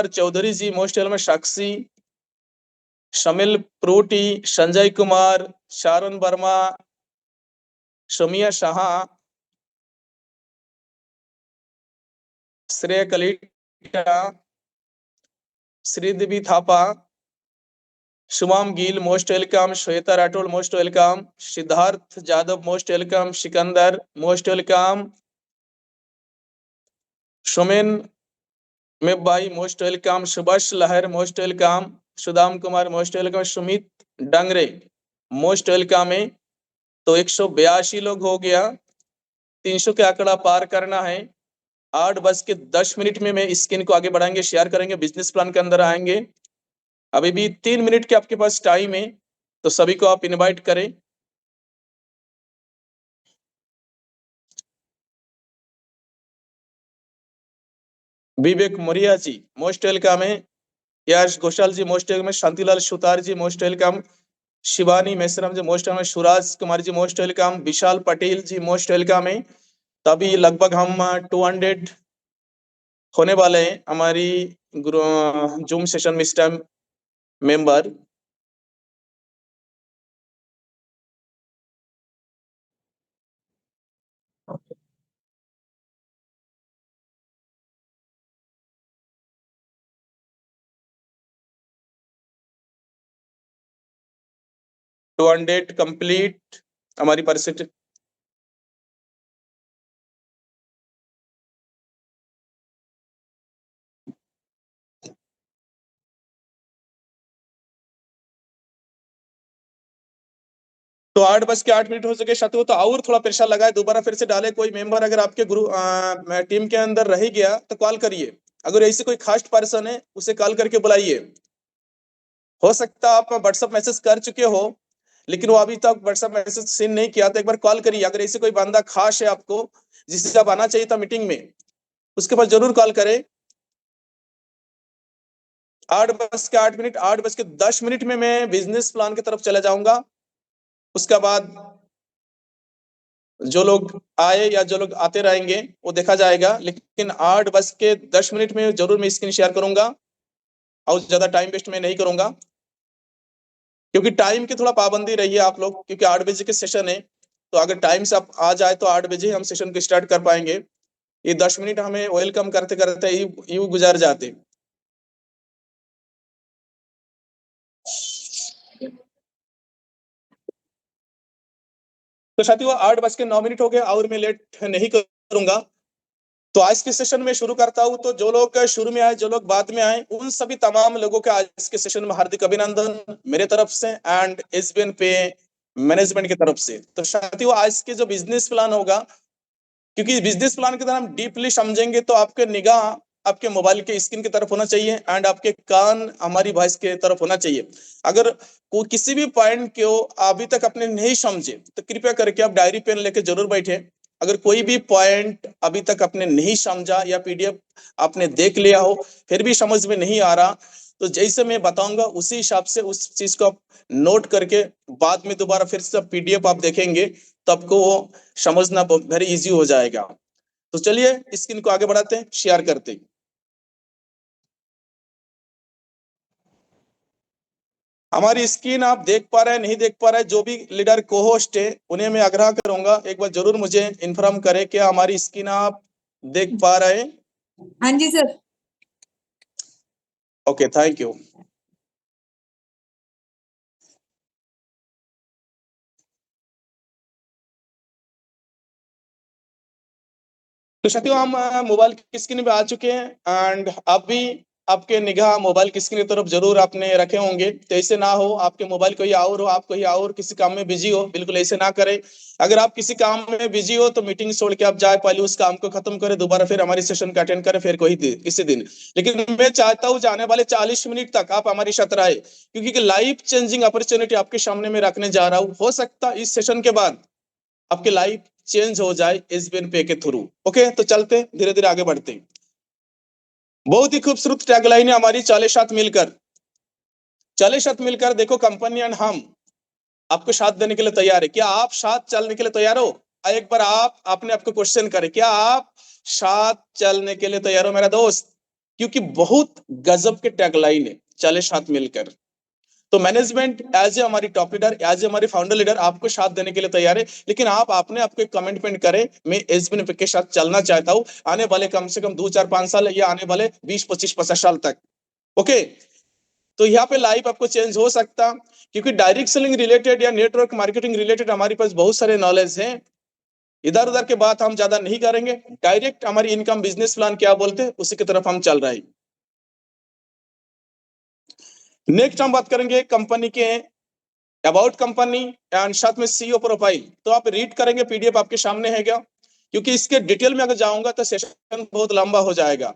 Chaudhary ji most welcome, Sakshi, Shamil Proti, Sanjay Kumar, Sharan Varma, Shamiya Shah, Shrey Kalita, Sridevi Thapa, Shubham Gill most welcome, Shweta Rathore most welcome, Siddharth Jadhav most welcome, Sikandar most welcome, Somen Mebai most welcome, Subhash Lahar most welcome, Sudam Kumar most welcome, Sumit Dangre most welcome है। तो 182 लोग हो गया, 300 के आंकड़ा पार करना है। 8:10 में मैं स्क्रीन को आगे बढ़ाएंगे, शेयर करेंगे, बिजनेस प्लान के अंदर आएंगे। अभी भी 3 मिनट के आपके पास टाइम है, तो सभी को आप इनवाइट करें। विवेक मोरिया जी मोस्ट वेलकम है, यश घोषाल जी मोस्ट वेलकम, शांतिलाल सुतार जी मोस्ट वेलकम, शिवानी मेश्राम जी मोस्ट वेलकम, सुराज कुमार जी मोस्ट वेलकम, विशाल पटेल जी मोस्ट वेलकम है। तभी लगभग हम 200 होने वाले हैं हमारी जूम सेशन में इस टाइम मेंबर। टू 200 कंप्लीट हमारी परसेंट। तो 8:08 हो चुके शत्रु, तो और थोड़ा प्रेशर लगाए, दोबारा फिर से डाले। कोई मेंबर अगर आपके ग्रुप टीम के अंदर रह गया तो कॉल करिए। अगर ऐसे कोई खास पर्सन है उसे कॉल करके बुलाइए। हो सकता है आप व्हाट्सएप मैसेज कर चुके हो, लेकिन वो अभी तक व्हाट्सएप मैसेज सीन नहीं किया, तो एक बार कॉल करिए। अगर ऐसे कोई बंदा खास है आपको जिससे आप आना चाहिए था मीटिंग में, उसके पास जरूर कॉल करें। 8:08, 8:10 में मैं बिजनेस प्लान की तरफ चला जाऊंगा। उसके बाद जो लोग आए या जो लोग आते रहेंगे वो देखा जाएगा, लेकिन 8:10 में जरूर मैं स्क्रीन शेयर करूंगा और ज्यादा टाइम वेस्ट मैं नहीं करूंगा, क्योंकि टाइम की थोड़ा पाबंदी रही है आप लोग, क्योंकि 8 बजे के सेशन है। तो अगर टाइम से आप आ जाए तो 8 बजे हम सेशन को स्टार्ट कर पाएंगे। ये 10 मिनट हमें वेलकम करते करते यूं गुजार जाते। तो साथियों 8:09 हो गए और मैं लेट नहीं करूंगा। तो आज के सेशन में शुरू करता हूं। तो जो लोग शुरू में आए, जो लोग बाद में आए, उन सभी तमाम लोगों का आज के सेशन में हार्दिक अभिनंदन मेरे तरफ से एंड एसबीएन पे मैनेजमेंट की तरफ से। तो साथियों आज के जो बिजनेस प्लान होगा, क्योंकि बिजनेस प्लान के अंदर हम डीपली समझेंगे, तो आपके निगाह आपके मोबाइल के स्क्रीन की तरफ होना चाहिए एंड आपके कान हमारी वॉइस के तरफ होना चाहिए। अगर को किसी भी पॉइंट को अभी तक आपने नहीं समझे तो कृपया करके आप डायरी पेन लेके जरूर बैठे। अगर कोई भी पॉइंट अभी तक आपने नहीं समझा या पीडीएफ आपने देख लिया हो फिर भी समझ में नहीं आ रहा, तो जैसे मैं बताऊंगा उसी हिसाब से उस चीज को आप नोट करके बाद में दोबारा फिर से पीडीएफ आप देखेंगे तो आपको वो समझना वेरी इजी हो जाएगा। तो चलिए स्क्रीन को आगे बढ़ाते हैं, शेयर करते हैं। हमारी स्क्रीन आप देख पा रहे हैं नहीं देख पा रहे हैं, जो भी लीडर को होस्ट है उन्हें मैं आग्रह करूंगा एक बार जरूर मुझे इन्फॉर्म करें कि हमारी स्क्रीन आप देख पा रहे हैं। हाँ जी सर। Okay, thank you. तो साथियों हम मोबाइल की स्क्रीन पे आ चुके हैं एंड आप भी आपके निगाह मोबाइल की स्क्रीन की तरफ जरूर आपने रखे होंगे। तो ऐसे ना हो आपके मोबाइल कोई और हो, आप कोई और किसी काम में बिजी हो, बिल्कुल ऐसे ना करें। अगर आप किसी काम में बिजी हो तो मीटिंग छोड़ के आप जाए, पहले उस काम को खत्म करें, दोबारा फिर हमारी सेशन का अटेंड करें, फिर कोई किसी दिन। लेकिन मैं चाहता हूँ जाने वाले 40 मिनट तक आप हमारी साथ रहे, क्योंकि लाइफ चेंजिंग अपॉर्चुनिटी आपके सामने में रखने जा रहा हूँ। हो सकता है इस सेशन के बाद आपकी लाइफ चेंज हो जाए एसबीएन पे के थ्रू। ओके, तो चलते धीरे धीरे आगे बढ़ते हैं। बहुत ही खूबसूरत टैगलाइन है हमारी, चले साथ मिलकर। चले साथ मिलकर, देखो कंपनी एंड हम आपको साथ देने के लिए तैयार है। क्या आप साथ चलने के लिए तैयार हो? एक बार आप अपने आपको क्वेश्चन करें, क्या आप साथ चलने के लिए तैयार हो मेरा दोस्त? क्योंकि बहुत गजब के टैगलाइन है, चले साथ मिलकर। तो मैनेजमेंट एज ए हमारी टॉप लीडर, एज ए हमारी फाउंडर लीडर आपको साथ देने के लिए तैयार है, लेकिन आप आपने आपको एक कमिटमेंट करें, मैं एसबीएन के साथ चलना चाहता हूं आने वाले कम से कम 2 4 5 साल या आने वाले 20 25 50 साल तक। ओके, तो यहाँ पे लाइफ आपको चेंज हो सकता, क्योंकि डायरेक्ट सेलिंग रिलेटेड या नेटवर्क मार्केटिंग रिलेटेड हमारे पास बहुत सारे नॉलेज हैं। इधर उधर के बात हम ज्यादा नहीं करेंगे, डायरेक्ट हमारी इनकम बिजनेस प्लान क्या बोलते हैं उसी की तरफ हम चल रहे हैं। नेक्स्ट हम बात करेंगे कंपनी के अबाउट कंपनी एंड साथ में सीईओ प्रोफाइल। तो आप रीड करेंगे, पीडीएफ आपके सामने है क्या, क्योंकि इसके डिटेल में अगर जाऊंगा तो सेशन बहुत लंबा हो जाएगा,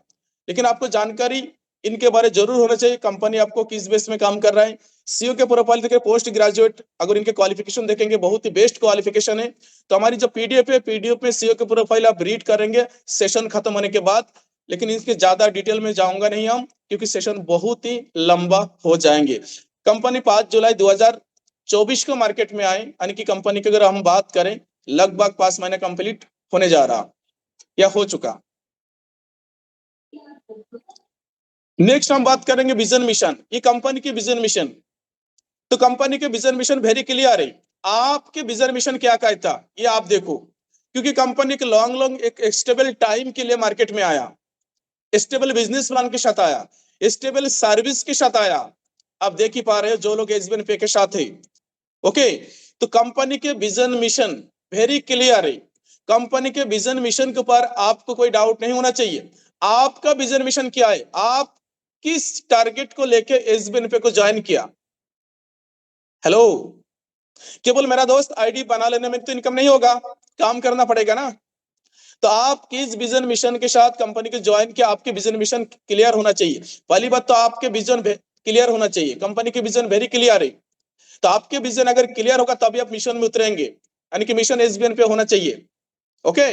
लेकिन आपको जानकारी इनके बारे जरूर होना चाहिए। कंपनी आपको किस बेस में काम कर रहा है। सीईओ के प्रोफाइल देखिए, पोस्ट ग्रेजुएट, अगर इनके क्वालिफिकेशन देखेंगे बहुत ही बेस्ट क्वालिफिकेशन है। तो हमारी जो पीडीएफ है, पीडीएफ में सीईओ के प्रोफाइल आप रीड करेंगे सेशन खत्म होने के बाद, लेकिन इसके ज्यादा डिटेल में जाऊंगा नहीं हम, क्योंकि सेशन बहुत ही लंबा हो जाएंगे। कंपनी 5 जुलाई 2024 को मार्केट में आए, यानी कि कंपनी की अगर हम बात करें लगभग 5 महीने कंप्लीट होने जा रहा या हो चुका। नेक्स्ट हम बात करेंगे विजन मिशन, ये कंपनी की विजन मिशन। तो कंपनी के विजन मिशन वेरी क्लियर है। आपके विजन मिशन क्या कहता ये आप देखो, क्योंकि कंपनी के लॉन्ग लॉन्ग एक स्टेबल टाइम के लिए मार्केट में आया, स्टेबल बिजनेस प्लान के साथ आया, स्टेबल सर्विस के साथ आया। आप देख ही पा रहे हो जो लोग एसबीएन पे के साथ है। ओके, तो कंपनी के विजन मिशन वेरी क्लियर है। कंपनी के विजन मिशन के ऊपर आपको कोई डाउट नहीं होना चाहिए। आपका विजन मिशन क्या है, आप किस टारगेट को लेके एसबीएन पे को ज्वाइन किया। हेलो, केवल मेरा दोस्त आईडी बना लेने में तो इनकम नहीं होगा, काम करना पड़ेगा ना। तो आप किस विजन मिशन के साथ कंपनी को ज्वाइन किया, आपके विजन मिशन क्लियर होना चाहिए। पहली बात तो आपके विजन क्लियर होना चाहिए, कंपनी के विजन वेरी क्लियर है। तो आपके विजन अगर क्लियर होगा तभी आप मिशन में उतरेंगे, यानी कि मिशन एसबीएन पे होना चाहिए। ओके,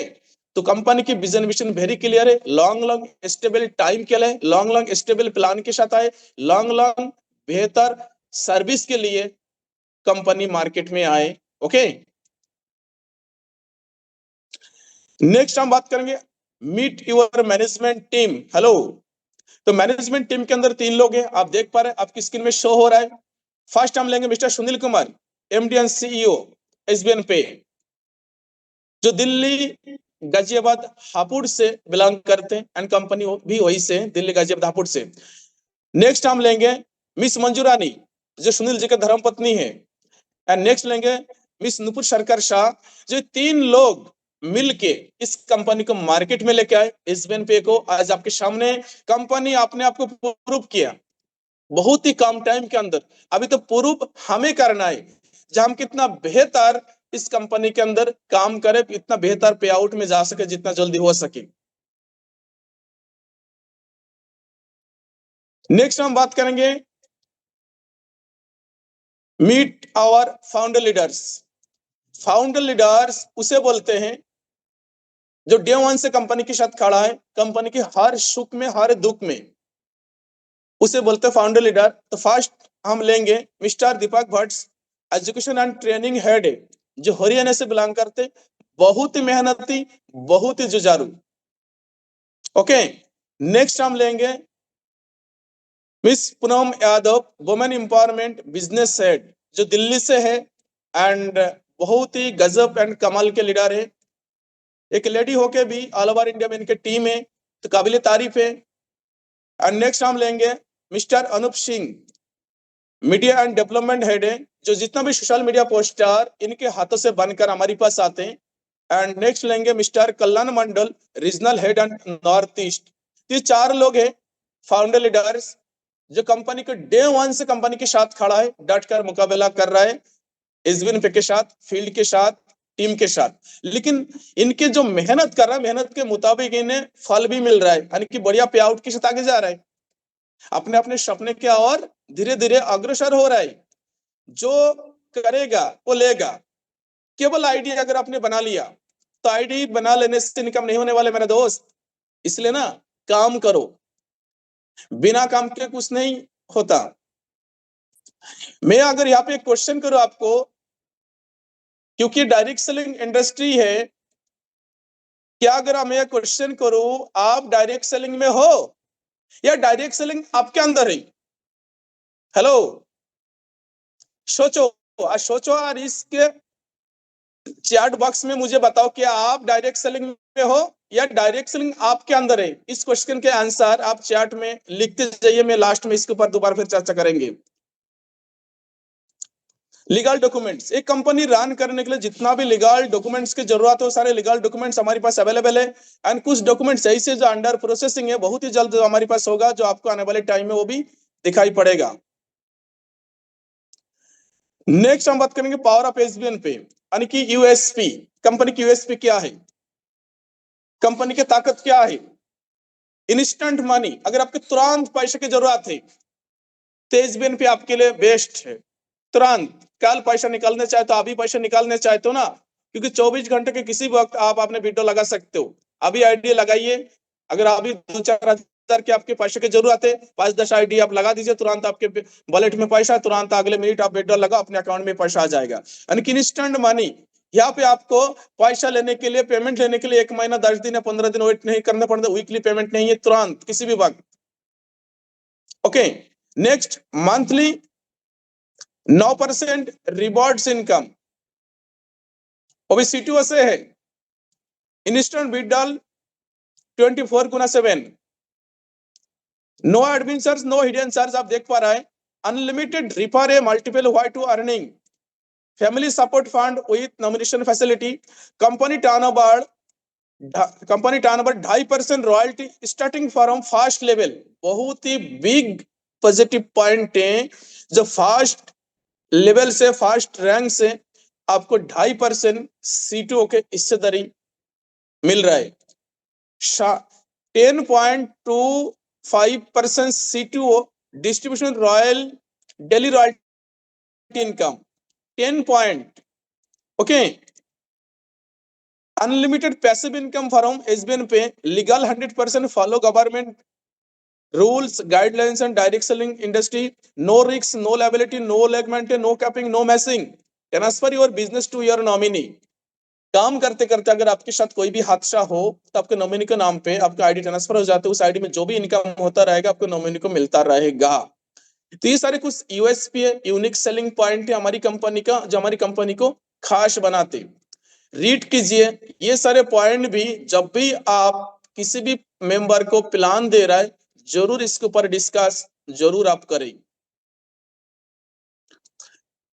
तो कंपनी की विजन मिशन वेरी क्लियर है, लॉन्ग लॉन्ग स्टेबल टाइम के लिए, लॉन्ग लॉन्ग स्टेबल प्लान के साथ आए, लॉन्ग लॉन्ग बेहतर सर्विस के लिए कंपनी मार्केट में आए। ओके, नेक्स्ट हम बात करेंगे meet your management team. Hello, तो मैनेजमेंट टीम के अंदर 3 लोग हैं, आप देख पा रहे हैं, आपकी स्क्रीन में शो हो रहा है। फर्स्ट हम लेंगे mister Sunil Kumar, MD and CEO SBN पे, जो दिल्ली गाजियाबाद हापुड़ से बिलोंग करते हैं, एंड कंपनी भी वही से, दिल्ली गाजियाबाद हापुड़ से। नेक्स्ट हम लेंगे मिस मंजूरानी, जो सुनील जी का धर्म पत्नी है। एंड नेक्स्ट लेंगे मिस नुपुर सरकार शाह। जो 3 लोग मिलके इस कंपनी को मार्केट में लेके आए, एसबीएन पे को आज आपके सामने। कंपनी अपने आप को प्रूव किया बहुत ही कम टाइम के अंदर। अभी तो प्रूव हमें करना है, जहां हम कितना बेहतर इस कंपनी के अंदर काम करें, इतना बेहतर पे आउट में जा सके जितना जल्दी हो सके। नेक्स्ट हम बात करेंगे meet our founder leaders. Founder leaders उसे बोलते हैं जो डे वन से कंपनी के साथ खड़ा है, कंपनी के हर सुख में हर दुख में, उसे बोलते हैं फाउंडर लीडर। तो फर्स्ट हम लेंगे mister Deepak Bhatt, education and training head है, जो हरियाणा से बिलोंग करते, बहुत ही मेहनती, बहुत ही जुझारू। ओके, नेक्स्ट हम लेंगे miss Poonam Yadav, women empowerment business head, जो दिल्ली से है, एंड बहुत ही गजब एंड कमाल के लीडर है। एक लेडी होके भी ऑल ओवर इंडिया में इनके टीम है, तो काबिल तारीफ है। एंड नेक्स्ट हम लेंगे mister Anoop Singh, media and development head है, जो जितना भी सोशल मीडिया पोस्टर इनके हाथों से बनकर हमारे पास आते हैं। एंड नेक्स्ट लेंगे mister Kalyan Mandal, regional head and north east. ये 4 लोग हैं फाउंडर लीडर्स, जो कंपनी के डे वन से कंपनी के साथ खड़ा है, डट कर मुकाबला कर रहा है एसबीएन पे के साथ, फील्ड के साथ, टीम के साथ। लेकिन इनके जो मेहनत कर रहा है, मेहनत के मुताबिक इन्हें फल भी मिल रहा है, यानी कि बढ़िया पे आउट के साथ आगे जा रहा है, अपने अपने सपने के और धीरे धीरे अग्रसर हो रहा है। जो करेगा वो लेगा। केवल आईडी अगर आपने बना लिया, तो आईडी बना लेने से इनकम नहीं होने वाले मेरे दोस्त। इसलिए ना, काम करो, बिना काम के कुछ नहीं होता। मैं अगर यहाँ पे एक क्वेश्चन करूं आपको, क्योंकि डायरेक्ट सेलिंग इंडस्ट्री है, क्या अगर मैं क्वेश्चन करूं आप डायरेक्ट सेलिंग में हो, या डायरेक्ट सेलिंग आपके अंदर है? हेलो, सोचो, सोचो और इसके चैट बॉक्स में मुझे बताओ कि आप डायरेक्ट सेलिंग में हो या डायरेक्ट सेलिंग आपके अंदर है। इस क्वेश्चन के आंसर आप चैट में लिखते जाइए, मैं लास्ट में इसके ऊपर दोबारा फिर चर्चा करेंगे। लीगल डॉक्यूमेंट्स, एक कंपनी रन करने के लिए जितना भी लीगल डॉक्यूमेंट्स की जरूरत हो, सारे लीगल डॉक्यूमेंट्स हमारे पास अवेलेबल है। एंड कुछ डॉक्यूमेंट्स ऐसे जो अंडर प्रोसेसिंग है, बहुत ही जल्द हमारे पास होगा, जो आपको आने वाले टाइम में वो भी दिखाई पड़ेगा। नेक्स्ट हम बात करेंगे पावर ऑफ एसबीएन पे, यानी कि यूएसपी। कंपनी की यूएसपी क्या है, कंपनी की ताकत क्या है? इंस्टेंट मनी, अगर आपको तुरंत पैसे की जरूरत है तो एसबीएन पे आपके लिए बेस्ट है। तुरंत कल पैसा निकालने चाहे तो अभी पैसा निकालने चाहते हो ना, क्योंकि 24 घंटे के किसी वक्त आप अपने विड्रॉ लगा सकते हो। अभी आईडी लगाइए, अगर अभी 2-4 हजार के आपके पैसे की जरूरत है, 5-10 आईडी आप लगा दीजिए, तुरंत आपके वॉलेट में पैसा, तुरंत अगले मिनट आप विड्रॉ लगा, अपने अकाउंट में पैसा आ जाएगा। यानी कि इंस्टेंट मनी। यहाँ पे आपको पैसा लेने के लिए, पेमेंट लेने के लिए 1 महीना 10 दिन या 15 दिन वेट नहीं करना पड़ता, वीकली पेमेंट नहीं है, तुरंत किसी भी वक्त। Okay, next monthly 9% rewards income, वो भी सीटीओ से है। Instant withdrawal 24x7, no admin charge, no hidden charge, आप देख पा रहे हैं। Unlimited refer a multiple way to earning, family support fund with nomination facility, company turnover 2.5% royalty starting from fast level. बहुत ही बिग पॉजिटिव पॉइंट है, जो fast level से, फास्ट रैंक से आपको 2.5% सीटों के हिस्सेदारी मिल रहा है। 10.25% CTO distribution royal daily royalty income 10 point. Okay, unlimited passive income from SBN pay, legal 100% follow government rules guidelines and direct selling industry, no risk, no liability, no legment, no capping, no messing, transfer your business to your nominee. काम करते करते अगर आपके साथ कोई भी हादसा हो तो आपके नॉमिनी के नाम पे आपका आईडी ट्रांसफर हो जाता है, उस आईडी में जो भी इनकम होता रहेगा आपको नॉमिनी को मिलता रहेगा। तो ये सारे कुछ यूएसपी है, यूनिक सेलिंग पॉइंट है हमारी कंपनी का, जो हमारी कंपनी को खास बनाते। रीड कीजिए ये सारे पॉइंट भी, जब भी आप किसी भी मेंबर को प्लान दे रहा है, जरूर इसके ऊपर डिस्कस जरूर आप करें।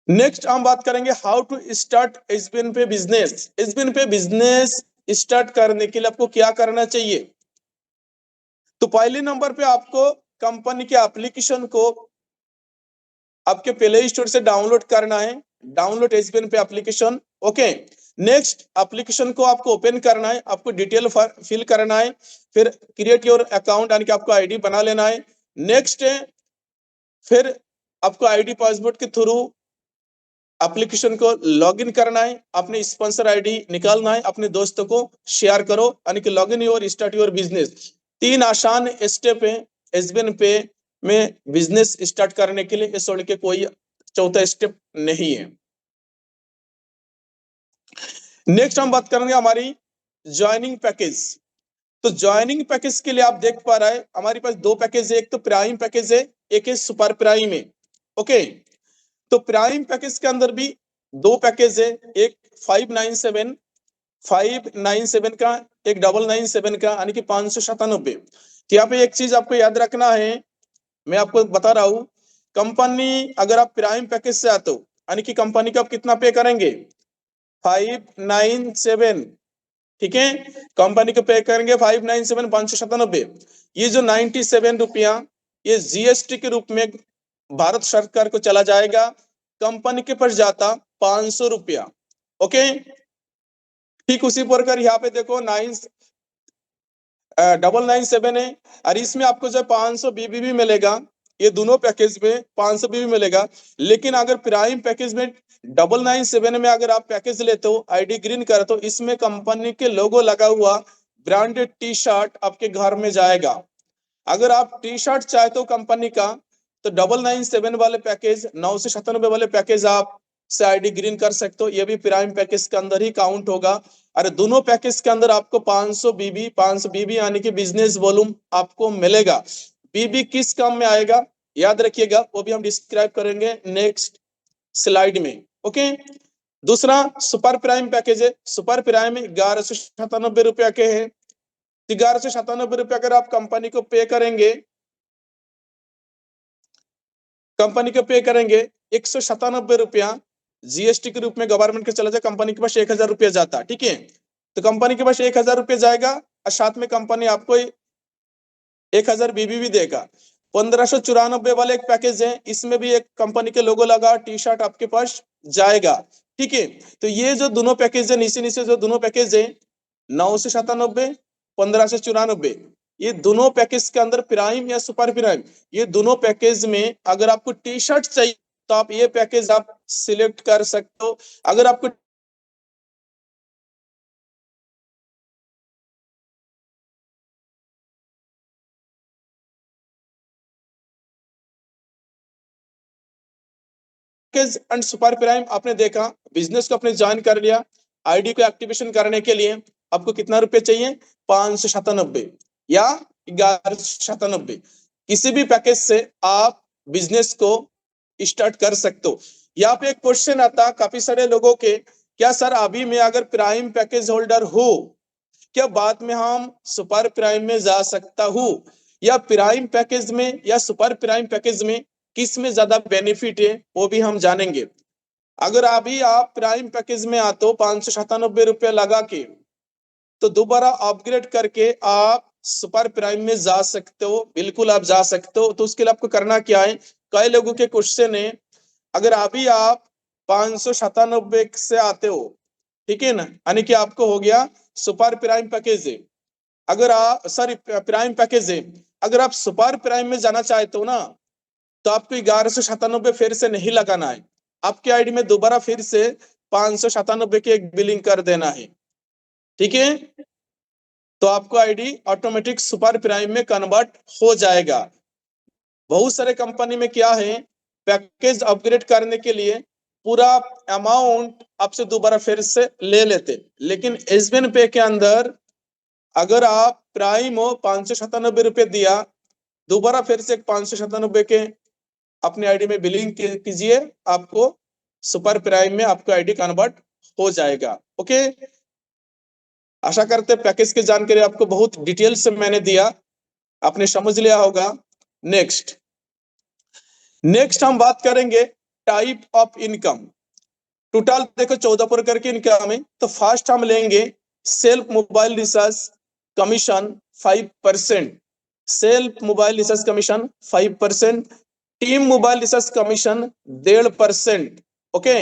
नेक्स्ट हम बात करेंगे हाउ टू स्टार्ट एसबीएन पे बिजनेस। एसबीएन पे बिजनेस स्टार्ट करने के लिए आपको क्या करना चाहिए? तो पहले नंबर पे आपको कंपनी के एप्लीकेशन को आपके प्ले स्टोर से डाउनलोड करना है, डाउनलोड एसबीएन पे एप्लीकेशन। ओके, नेक्स्ट एप्लीकेशन को आपको ओपन करना है, आपको डिटेल फिल करना है, फिर क्रिएट योर अकाउंट यानी कि आपको आईडी बना लेना है। नेक्स्ट है फिर आपको आईडी पासवर्ड के थ्रू एप्लीकेशन को लॉगिन करना है, अपने स्पॉन्सर आईडी निकालना है, अपने दोस्तों को शेयर करो, यानी कि login your start your business. 3 आसान स्टेप है एसबीएन पे में बिजनेस स्टार्ट करने के लिए, इस छोड़ के कोई चौथा स्टेप नहीं है। नेक्स्ट हम बात करेंगे हमारी ज्वाइनिंग पैकेज। तो ज्वाइनिंग पैकेज के लिए आप देख पा रहे हैं हमारे पास 2 पैकेज है, एक तो प्राइम पैकेज है, एक है सुपर प्राइम है। ओके, तो प्राइम पैकेज के अंदर भी 2 पैकेज है, एक 597 का, एक 997 का, यानी कि 597। तो यहाँ पे एक चीज आपको याद रखना है, मैं आपको बता रहा हूं, कंपनी अगर आप प्राइम पैकेज से आते हो, यानी कि कंपनी का आप कितना पे करेंगे? 597, ठीक है, कंपनी को पे करेंगे 597, 597। ये जो 97 रुपया ये जीएसटी के रूप में भारत सरकार को चला जाएगा, कंपनी के पास जाता 500 रुपया। ओके, ठीक उसी प्रकार यहाँ पे देखो 997 है, और इसमें आपको जो 500 बीबी भी मिलेगा, ये दोनों पैकेज में 500 बीबी मिलेगा। लेकिन अगर प्राइम पैकेज में 997 में अगर आप पैकेज लेते हो, आईडी ग्रीन करते हो, इसमें कंपनी के लोगो लगा हुआ ब्रांडेड टी शर्ट आपके घर में जाएगा। अगर आप टी शर्ट चाहते हो कंपनी का, तो 997 वाले पैकेज, 997 वाले पैकेज आप से आईडी ग्रीन कर सकते हो, ये भी प्राइम पैकेज के अंदर ही काउंट होगा। अरे दोनों पैकेज के अंदर आपको 500 बीबी यानी कि बिजनेस वॉल्यूम आपको मिलेगा। बीबी किस काम में आएगा याद रखिएगा, वो भी हम डिस्क्राइब करेंगे नेक्स्ट स्लाइड में। ओके, दूसरा सुपर प्राइम पैकेज है। सुपर प्राइम 1197 रुपया के हैं। 1197 रुपया अगर आप कंपनी को पे करेंगे, कंपनी को पे करेंगे 197 रुपया जीएसटी के रूप में गवर्नमेंट के चला जाए, कंपनी के पास 1000 रुपया जाता। ठीक है, तो कंपनी के पास 1000 रुपया जाएगा और साथ में कंपनी आपको 1000 बीबी भी देगा। 1594 वाले एक पैकेज है, इसमें भी एक कंपनी के लोगो लगा टी शर्ट आपके पास जाएगा। ठीक है, तो ये जो दोनों पैकेज है, नीचे नीचे जो दोनों पैकेज है 997, 1594, ये दोनों पैकेज के अंदर प्राइम या सुपर प्राइम, ये दोनों पैकेज में अगर आपको टी शर्ट चाहिए तो आप ये पैकेज आप सिलेक्ट कर सकते हो। अगर आपको पैकेज एंड सुपर प्राइम आपने देखा, बिजनेस को आपने ज्वाइन कर लिया, आईडी को एक्टिवेशन करने के लिए आपको कितना रुपए चाहिए, 597 या 1197। किसी भी पैकेज से आप बिजनेस को स्टार्ट कर सकते हो। यहाँ पे एक क्वेश्चन आता काफी सारे लोगों के, क्या सर अभी मैं अगर प्राइम पैकेज होल्डर हूं, क्या बाद में हम सुपर प्राइम में जा सकता हूं, या प्राइम पैकेज में या सुपर प्राइम पैकेज में किस में ज्यादा बेनिफिट है वो भी हम जानेंगे। अगर अभी आप प्राइम पैकेज में आते हो 597 रुपया लगा के, तो दोबारा अपग्रेड करके आप सुपर प्राइम में जा सकते हो, बिल्कुल आप जा सकते हो। तो उसके लिए आपको करना क्या है, कई लोगों के क्वेश्चन है, अगर अभी आप 597 से आते हो, ठीक है ना, यानी कि आपको हो गया सुपर प्राइम पैकेज है। अगर आप सॉरी प्राइम पैकेज है, अगर आप सुपर प्राइम में जाना चाहते हो ना, तो आपको 1197 फिर से नहीं लगाना है, आपके आईडी में दोबारा फिर से 597 की एक बिलिंग कर देना है। ठीक है, तो आपको आईडी ऑटोमेटिक सुपर प्राइम में कन्वर्ट हो जाएगा। बहुत सारे कंपनी में क्या है, पैकेज अपग्रेड करने के लिए पूरा अमाउंट आपसे दोबारा फिर से ले लेते, लेकिन एसबीएन पे के अंदर अगर आप प्राइम हो 597 रुपये दिया, दोबारा फिर से 597 के अपने आईडी में बिलिंग कीजिए, आपको सुपर प्राइम में आपका आईडी कन्वर्ट हो जाएगा। ओके, आशा करते पैकेज की जानकारी आपको बहुत डिटेल से मैंने दिया, आपने समझ लिया होगा। नेक्स्ट नेक्स्ट हम बात करेंगे टाइप ऑफ इनकम। टोटल देखो 14 प्रकार की इनकम है। तो फर्स्ट हम लेंगे self mobile recharge commission 5%, self mobile recharge commission 5%, team mobile recharge commission 1.5%। Okay,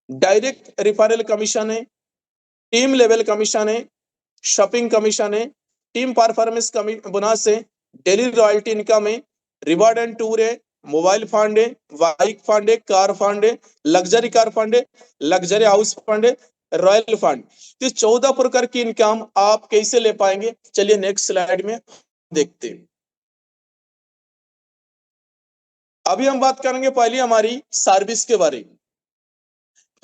direct referral commission है, टीम लेवल कमीशन है, शॉपिंग कमीशन है, टीम परफॉर्मेंस बोनस है, डेली रॉयल्टी इनकम है, रिवॉर्ड एंड टूर है, mobile fund है, bike fund है, car fund है, luxury car fund है, लग्जरी हाउस फंड है, रॉयल फंड। तो 14 प्रकार की इनकम आप कैसे ले पाएंगे, चलिए नेक्स्ट स्लाइड में देखते हैं। अभी हम बात करेंगे पहले हमारी सर्विस के बारे में,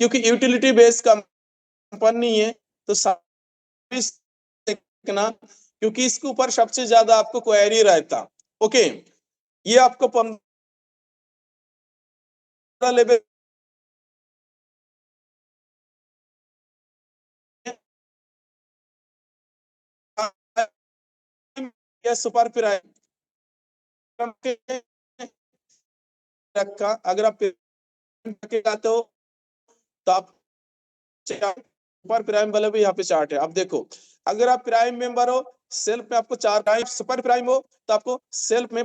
क्योंकि यूटिलिटी बेस्ड कंपनी है तो सर्विस देखना, क्योंकि इसके ऊपर सबसे ज्यादा आपको क्वेरी रहता। ओके, ये आपको 15 लेवल या सुपर प्राइम रखा, अगर आप के आते हो तो आप सुपर प्राइम वाले भी यहाँ पे चार्ट है, आप देखो। अगर आप प्राइम मेंबर हो, सेल्फ में आपको 4 टाइप, सुपर प्राइम हो तो आपको सेल्फ में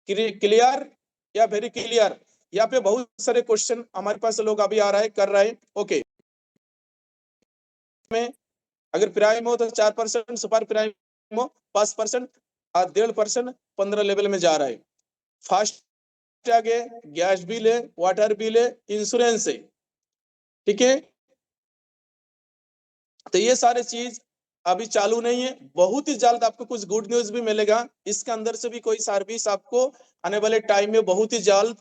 क्लियर या वेरी क्लियर। यहाँ पे बहुत सारे क्वेश्चन हमारे पास लोग अभी आ रहा है, कर रहे हैं। ओके, में अगर प्राइम हो तो 4%, सुपर प्राइम हो 5%, 1.5%, 15 लेवल में जा रहा है। फास्ट आगे गैस बिल है, वाटर बिल है, इंश्योरेंस है, ठीक है। तो ये सारे चीज अभी चालू नहीं है, बहुत ही जल्द आपको कुछ गुड न्यूज भी मिलेगा। इसके अंदर से भी कोई सर्विस आपको आने वाले टाइम में बहुत ही जल्द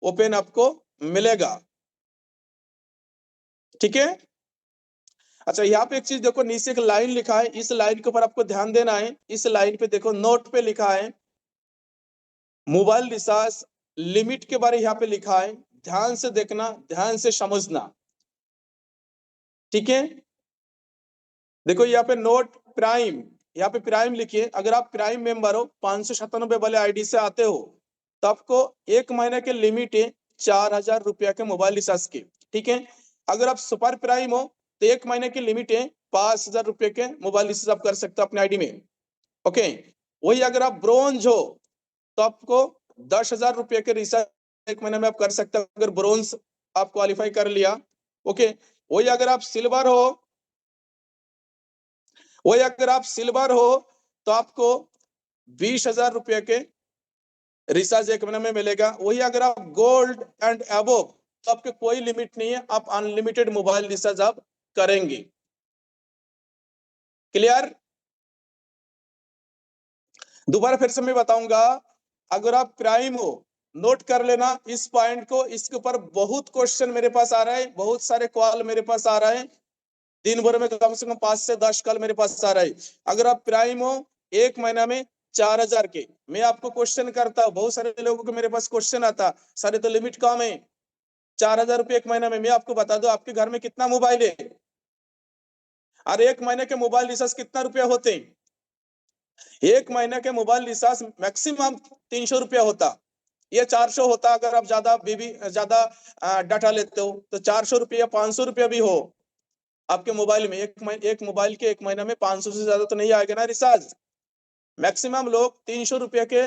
ओपन आपको मिलेगा, ठीक है। अच्छा, यहाँ पे एक चीज देखो, नीचे एक लाइन लिखा है, इस लाइन के ऊपर आपको ध्यान देना है। इस लाइन पे देखो, नोट पे लिखा है मोबाइल रिचार्ज लिमिट के बारे यहाँ पे लिखा है। ध्यान से देखना, ध्यान से समझना, ठीक है। देखो यहाँ पे नोट प्राइम, यहाँ पे प्राइम लिखिए। अगर आप प्राइम मेंबर हो, 597 वाले आईडी से आते हो, तो आपको एक महीने के लिमिट है 4,000 रुपया के मोबाइल रिचार्ज की, ठीक है। अगर आप सुपर प्राइम हो तो एक महीने की लिमिट है 5,000 रुपये के मोबाइल रिचार्ज आप कर सकते हो अपने आईडी में। ओके, वही अगर आप ब्रोंज हो तो आपको 10,000 रुपये के रिचार्ज एक महीने में आप कर सकते हो, अगर ब्रोंज आप क्वालिफाई कर लिया। ओके, वही अगर आप सिल्वर हो, वही अगर आप सिल्वर हो तो आपको 20,000 रुपये के रिचार्ज एक महीने में मिलेगा। वही अगर आप गोल्ड एंड अबोव तो आपके कोई लिमिट नहीं है, आप अनलिमिटेड मोबाइल रिचार्ज आप करेंगे। क्लियर? दोबारा फिर से मैं बताऊंगा, अगर आप प्राइम हो, नोट कर लेना इस पॉइंट को। इसके ऊपर बहुत क्वेश्चन मेरे पास आ रहा है, बहुत सारे कॉल मेरे पास आ रहा है, दिन भर में कम से कम 5 से 10 कॉल मेरे पास आ रहा है। अगर आप प्राइम हो, एक महीना में 4,000 के, मैं आपको क्वेश्चन करता हूँ, बहुत सारे लोगों को मेरे पास क्वेश्चन आता, सारे तो लिमिट कम है, 4,000 रुपये एक महीना में। मैं आपको बता दो आपके घर में कितना मोबाइल है, और एक महीने के मोबाइल रिचार्ज कितना रुपया होते हैं? एक महीने के मोबाइल रिचार्ज मैक्सिमम 300 रुपया होता, ये 400 होता अगर आप ज्यादा डाटा लेते हो तो। 400 रुपया, 500 रुपया भी हो आपके मोबाइल में, एक मोबाइल के एक महीना में 500 से ज्यादा तो नहीं आएगा ना रिचार्ज। मैक्सिमम लोग 300 रुपये के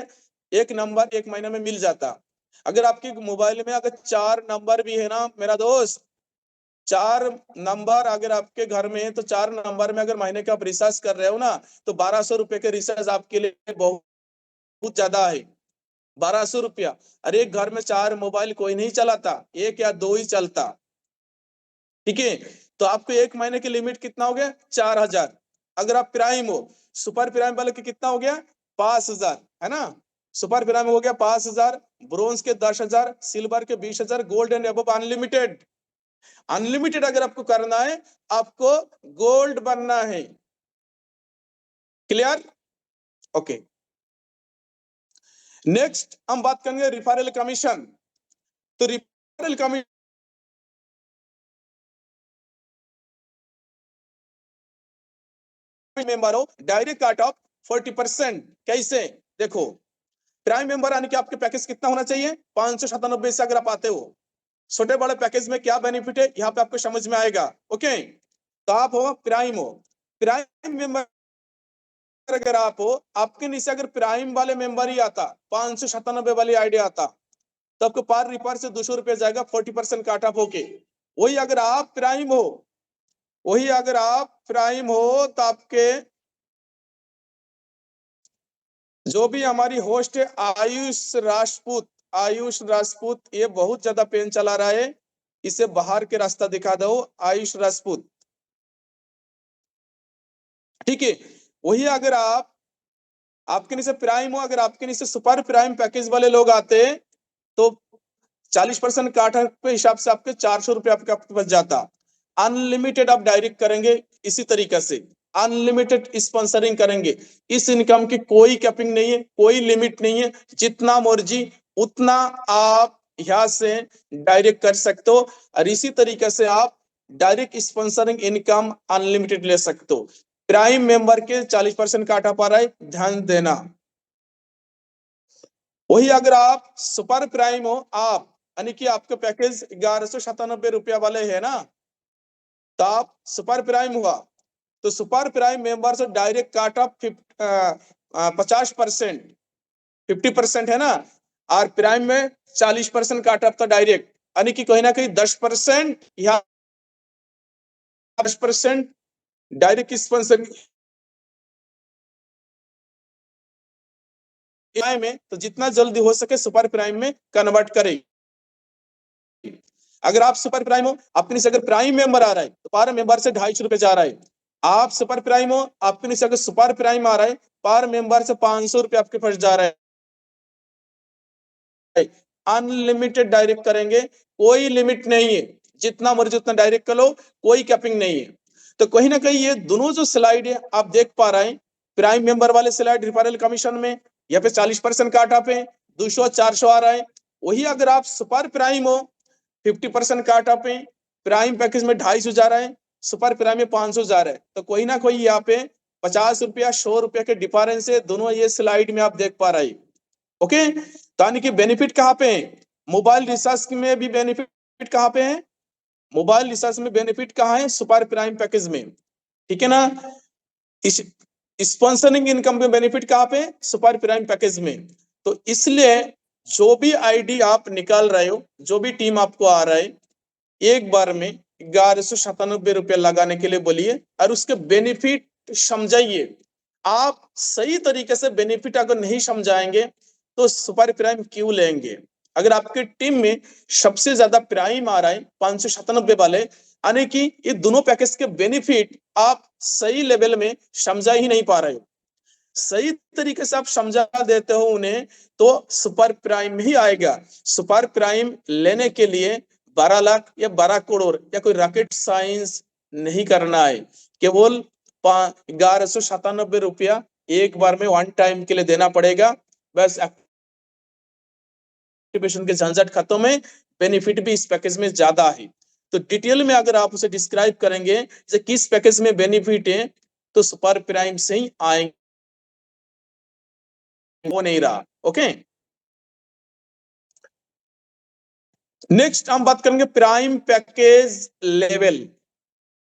एक नंबर एक महीने में मिल जाता। अगर आपके मोबाइल में अगर 4 नंबर भी है ना मेरा दोस्त, 4 नंबर अगर आपके घर में है, तो 4 नंबर में अगर महीने का आप रिचार्ज कर रहे हो ना, तो 1,200 रुपए के रिचार्ज आपके लिए बहुत ज्यादा है। 1,200 रुपया, अरे एक घर में 4 मोबाइल कोई नहीं चलाता, एक या दो ही चलता, ठीक है। तो आपको एक महीने की लिमिट कितना हो गया? 4,000। अगर आप प्राइम हो, सुपर प्राइम वाले के कितना हो गया? 5,000, है ना। सुपर प्राइम हो गया 5,000, ब्रोंज के 10,000, सिल्वर के 20,000, gold and above unlimited. Unlimited अगर आपको करना है, आपको गोल्ड बनना है। क्लियर? ओके, नेक्स्ट हम बात करेंगे रिफरल कमीशन। तो रिफरल कमीशन मेंबर हो, डायरेक्ट कट ऑफ 40%। कैसे? देखो, प्राइम मेंबर आने के आपके पैकेज कितना होना चाहिए? 597 से अगर आप आते हो, छोटे बड़े पैकेज में क्या बेनिफिट है यहाँ पे आपको समझ में आएगा। ओके, तो आप हो प्राइम हो, प्राइम मेंबर अगर आप हो, आपके नीचे अगर प्राइम वाले मेंबर ही आता, 597 वाली आईडी आता, तो आपको पर रिफर से 200 रुपया जाएगा, 40% काट ऑफ होके। वही अगर आप प्राइम हो, वही अगर आप प्राइम हो तो आपके जो भी हमारी होस्ट है आयुष राजपूत, आयुष राजपूत, ये बहुत ज्यादा पेन चला रहा है, इसे बाहर के रास्ता दिखा दो, आयुष राजपूत, ठीक है। वही अगर आप, आपके नीचे प्राइम हो, अगर आपके नीचे सुपर प्राइम पैकेज वाले लोग आते तो 40% काट के हिसाब से आपके 400 रुपये आपके पास जाता। अनलिमिटेड आप डायरेक्ट करेंगे इसी तरीके से, अनलिमिटेड स्पॉन्सरिंग करेंगे। इस इनकम की कोई कैपिंग नहीं है, कोई लिमिट नहीं है, जितना मर्जी उतना आप यहाँ से डायरेक्ट कर सकते हो। और इसी तरीके से आप डायरेक्ट स्पॉन्सरिंग इनकम अनलिमिटेड ले सकते हो। प्राइम मेंबर के 40% काटा पा रहा है, ध्यान देना। वही अगर आप सुपर प्राइम हो, आप यानी कि आपका पैकेज 1197 रुपया वाले है ना, तो आप सुपर प्राइम हुआ, तो सुपर प्राइम मेंबर से डायरेक्ट काट ऑफ 50%, 50% है ना, और प्राइम में 40% काट ऑफ था डायरेक्ट, यानी कि कहीं ना कहीं 10% यहाँ 10% डायरेक्ट स्पॉन्सर में, तो जितना जल्दी हो सके सुपर प्राइम में कन्वर्ट करें। अगर आप सुपर प्राइम हो, अपने से अगर प्राइम मेंबर आ रहा है तो पर मेंबर से 250 रुपए जा रहा है। आप सुपर प्राइम हो, अपने से अगर सुपर प्राइम आ रहा है पर मेंबर से 500 रुपए आपके पास जा रहा है। अनलिमिटेड डायरेक्ट करेंगे, कोई लिमिट नहीं है, जितना मर्जी उतना डायरेक्ट कर लो, कोई कैपिंग नहीं है। तो कहीं ना कहीं ये दोनों जो स्लाइड है आप देख पा रहे हैं, प्राइम मेंबर वाले स्लाइड रिफरल कमीशन में यहाँ पे 40% काट ऑफ है, 200-400 आ रहा है। वही अगर आप सुपर प्राइम हो, 50% काट ऑफ है, प्राइम पैकेज में 250 जा रहा है, सुपर प्राइम में 500 जा रहा है। तो कोई ना कोई यहाँ पे 50 रुपया 100 रुपया के डिफरेंस है, दोनों ये स्लाइड में आप देख पा रहे हैं। ओके, तो यानी कि बेनिफिट कहाँ पे है? मोबाइल रिचार्ज में भी बेनिफिट कहाँ पे है? मोबाइल रिचार्ज में बेनिफिट कहाँ है? सुपर प्राइम पैकेज में, ठीक है ना। इस स्पॉन्सरिंग इनकम में बेनिफिट कहाँ पे? सुपर प्राइम पैकेज में। तो इसलिए जो भी आईडी आप निकाल रहे हो, जो भी टीम आपको आ रहा है, एक बार में 1197 रुपये लगाने के लिए बोलिए और उसके बेनिफिट समझाइए। आप सही तरीके से बेनिफिट अगर नहीं समझाएंगे तो सुपर प्राइम क्यों लेंगे? अगर आपकी टीम में सबसे ज्यादा प्राइम आ रहा है 597 वाले, यानी कि ये दोनों पैकेज के बेनिफिट आप सही लेवल में समझा ही नहीं पा रहे हो। सही तरीके से आप समझा देते हो उन्हें तो सुपर प्राइम ही आएगा। सुपर प्राइम लेने के लिए 12 लाख या 12 करोड़ या कोई रॉकेट साइंस नहीं करना है, केवल 1197 रुपया एक बार में वन टाइम के लिए देना पड़ेगा, बस एक्टिवेशन के झंझट खत्म है। बेनिफिट भी इस पैकेज में ज्यादा है। तो डिटेल में अगर आप उसे डिस्क्राइब करेंगे जैसे किस पैकेज में बेनिफिट है, तो सुपर प्राइम से ही आएंगे, वो नहीं रहा। ओके, नेक्स्ट हम बात करेंगे प्राइम पैकेज लेवल।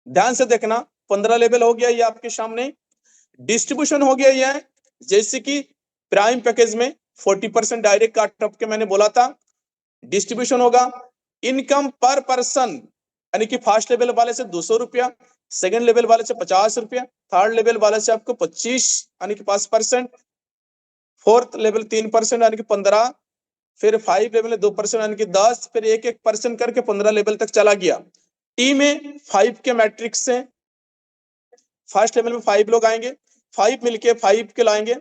ध्यान से देखना, 15 लेवल हो गया ये आपके सामने, डिस्ट्रीब्यूशन हो गया ये, जैसे कि प्राइम पैकेज में 40% डायरेक्ट काट ऑफ के मैंने बोला था। डिस्ट्रीब्यूशन होगा इनकम पर पर्सन, यानी कि फर्स्ट लेवल वाले से 200 रुपया, सेकंड लेवल वाले से 50 रुपया, थर्ड लेवल वाले से आपको 25 यानी कि 5%, फोर्थ लेवल 3% यानी कि 15, फिर 5 लेवल में 2% यानी कि 10, फिर 1-1% करके 15 लेवल तक चला गया। टी में 5 के मैट्रिक्स से फर्स्ट लेवल में 5 लोग आएंगे, 5 मिलके 5 के लाएंगे,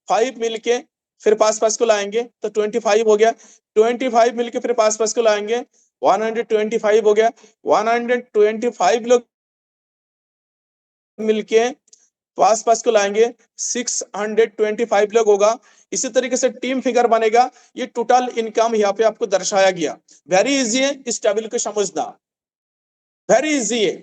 5 मिलके फिर पास पास को लाएंगे तो 25 हो गया, 25 मिलके फिर पास पास को लाएंगे 125 हो गया, 125 लोग मिलके पास पास को लाएंगे 625 लोग होगा। इसी तरीके से टीम फिगर बनेगा। ये टोटल इनकम यहाँ पे आपको दर्शाया गया। वेरी इजी है इस टेबल को समझना, वेरी इजी है।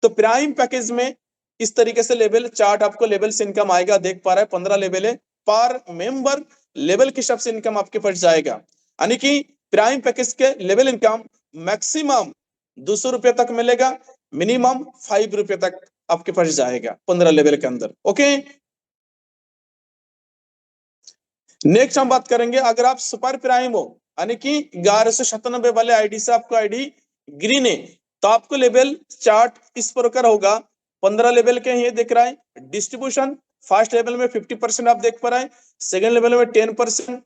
तो प्राइम पैकेज में इस तरीके से लेवल चार्ट आपको लेवल से इनकम आएगा, देख पा रहा है 15 लेवल है, पर मेंबर लेवल के हिसाब से इनकम आपके पास जाएगा। यानी कि प्राइम पैकेज के लेवल इनकम मैक्सिमम 200 रुपए तक मिलेगा, मिनिमम 5 रुपए तक आपके पास जाएगा 15 लेवल के अंदर। ओके, नेक्स्ट हम बात करेंगे अगर आप सुपर प्राइम हो, यानी कि 1197 वाले आईडी से आपको आईडी ग्रीन है, तो आपको लेवल चार्ट इस प्रकार होगा। 15 लेवल के ये दिख रहा है डिस्ट्रीब्यूशन, फर्स्ट लेवल में 50% आप देख पा रहे हैं, सेकंड लेवल में 10%,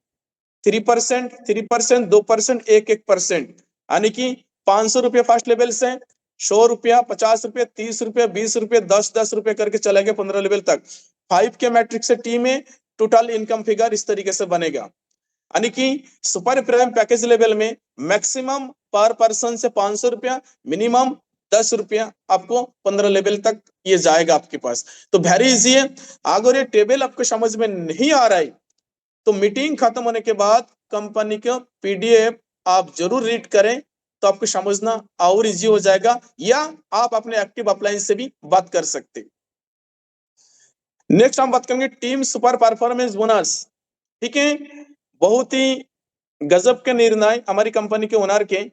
3%, 3%, 2%, 1-1%, यानी कि 500 रुपये फर्स्ट लेवल से, 100 रुपया, 50 रुपये, 30 रुपये, 20 रुपये, 10-10 रुपये करके चलेंगे 15 लेवल तक। 5 के मैट्रिक्स से टी में टोटल इनकम फिगर इस तरीके से बनेगा। यानी कि सुपर प्राइम पैकेज लेवल में मैक्सिमम पर पर्सन से 500 रुपया, मिनिमम 10 रुपया आपको 15 लेवल तक ये जाएगा आपके पास। तो वेरी इजी है। अगर ये टेबल आपको समझ में नहीं आ रहा है तो मीटिंग खत्म होने के बाद कंपनी का पीडीएफ आप जरूर रीड करें, तो आपको समझना और इजी हो जाएगा, या आप अपने एक्टिव अप्लायंस से भी बात कर सकते। नेक्स्ट हम बात करेंगे टीम सुपर परफॉर्मेंस बोनस। ठीक है, बहुत ही गजब के निर्णय हमारी कंपनी के ओनर के,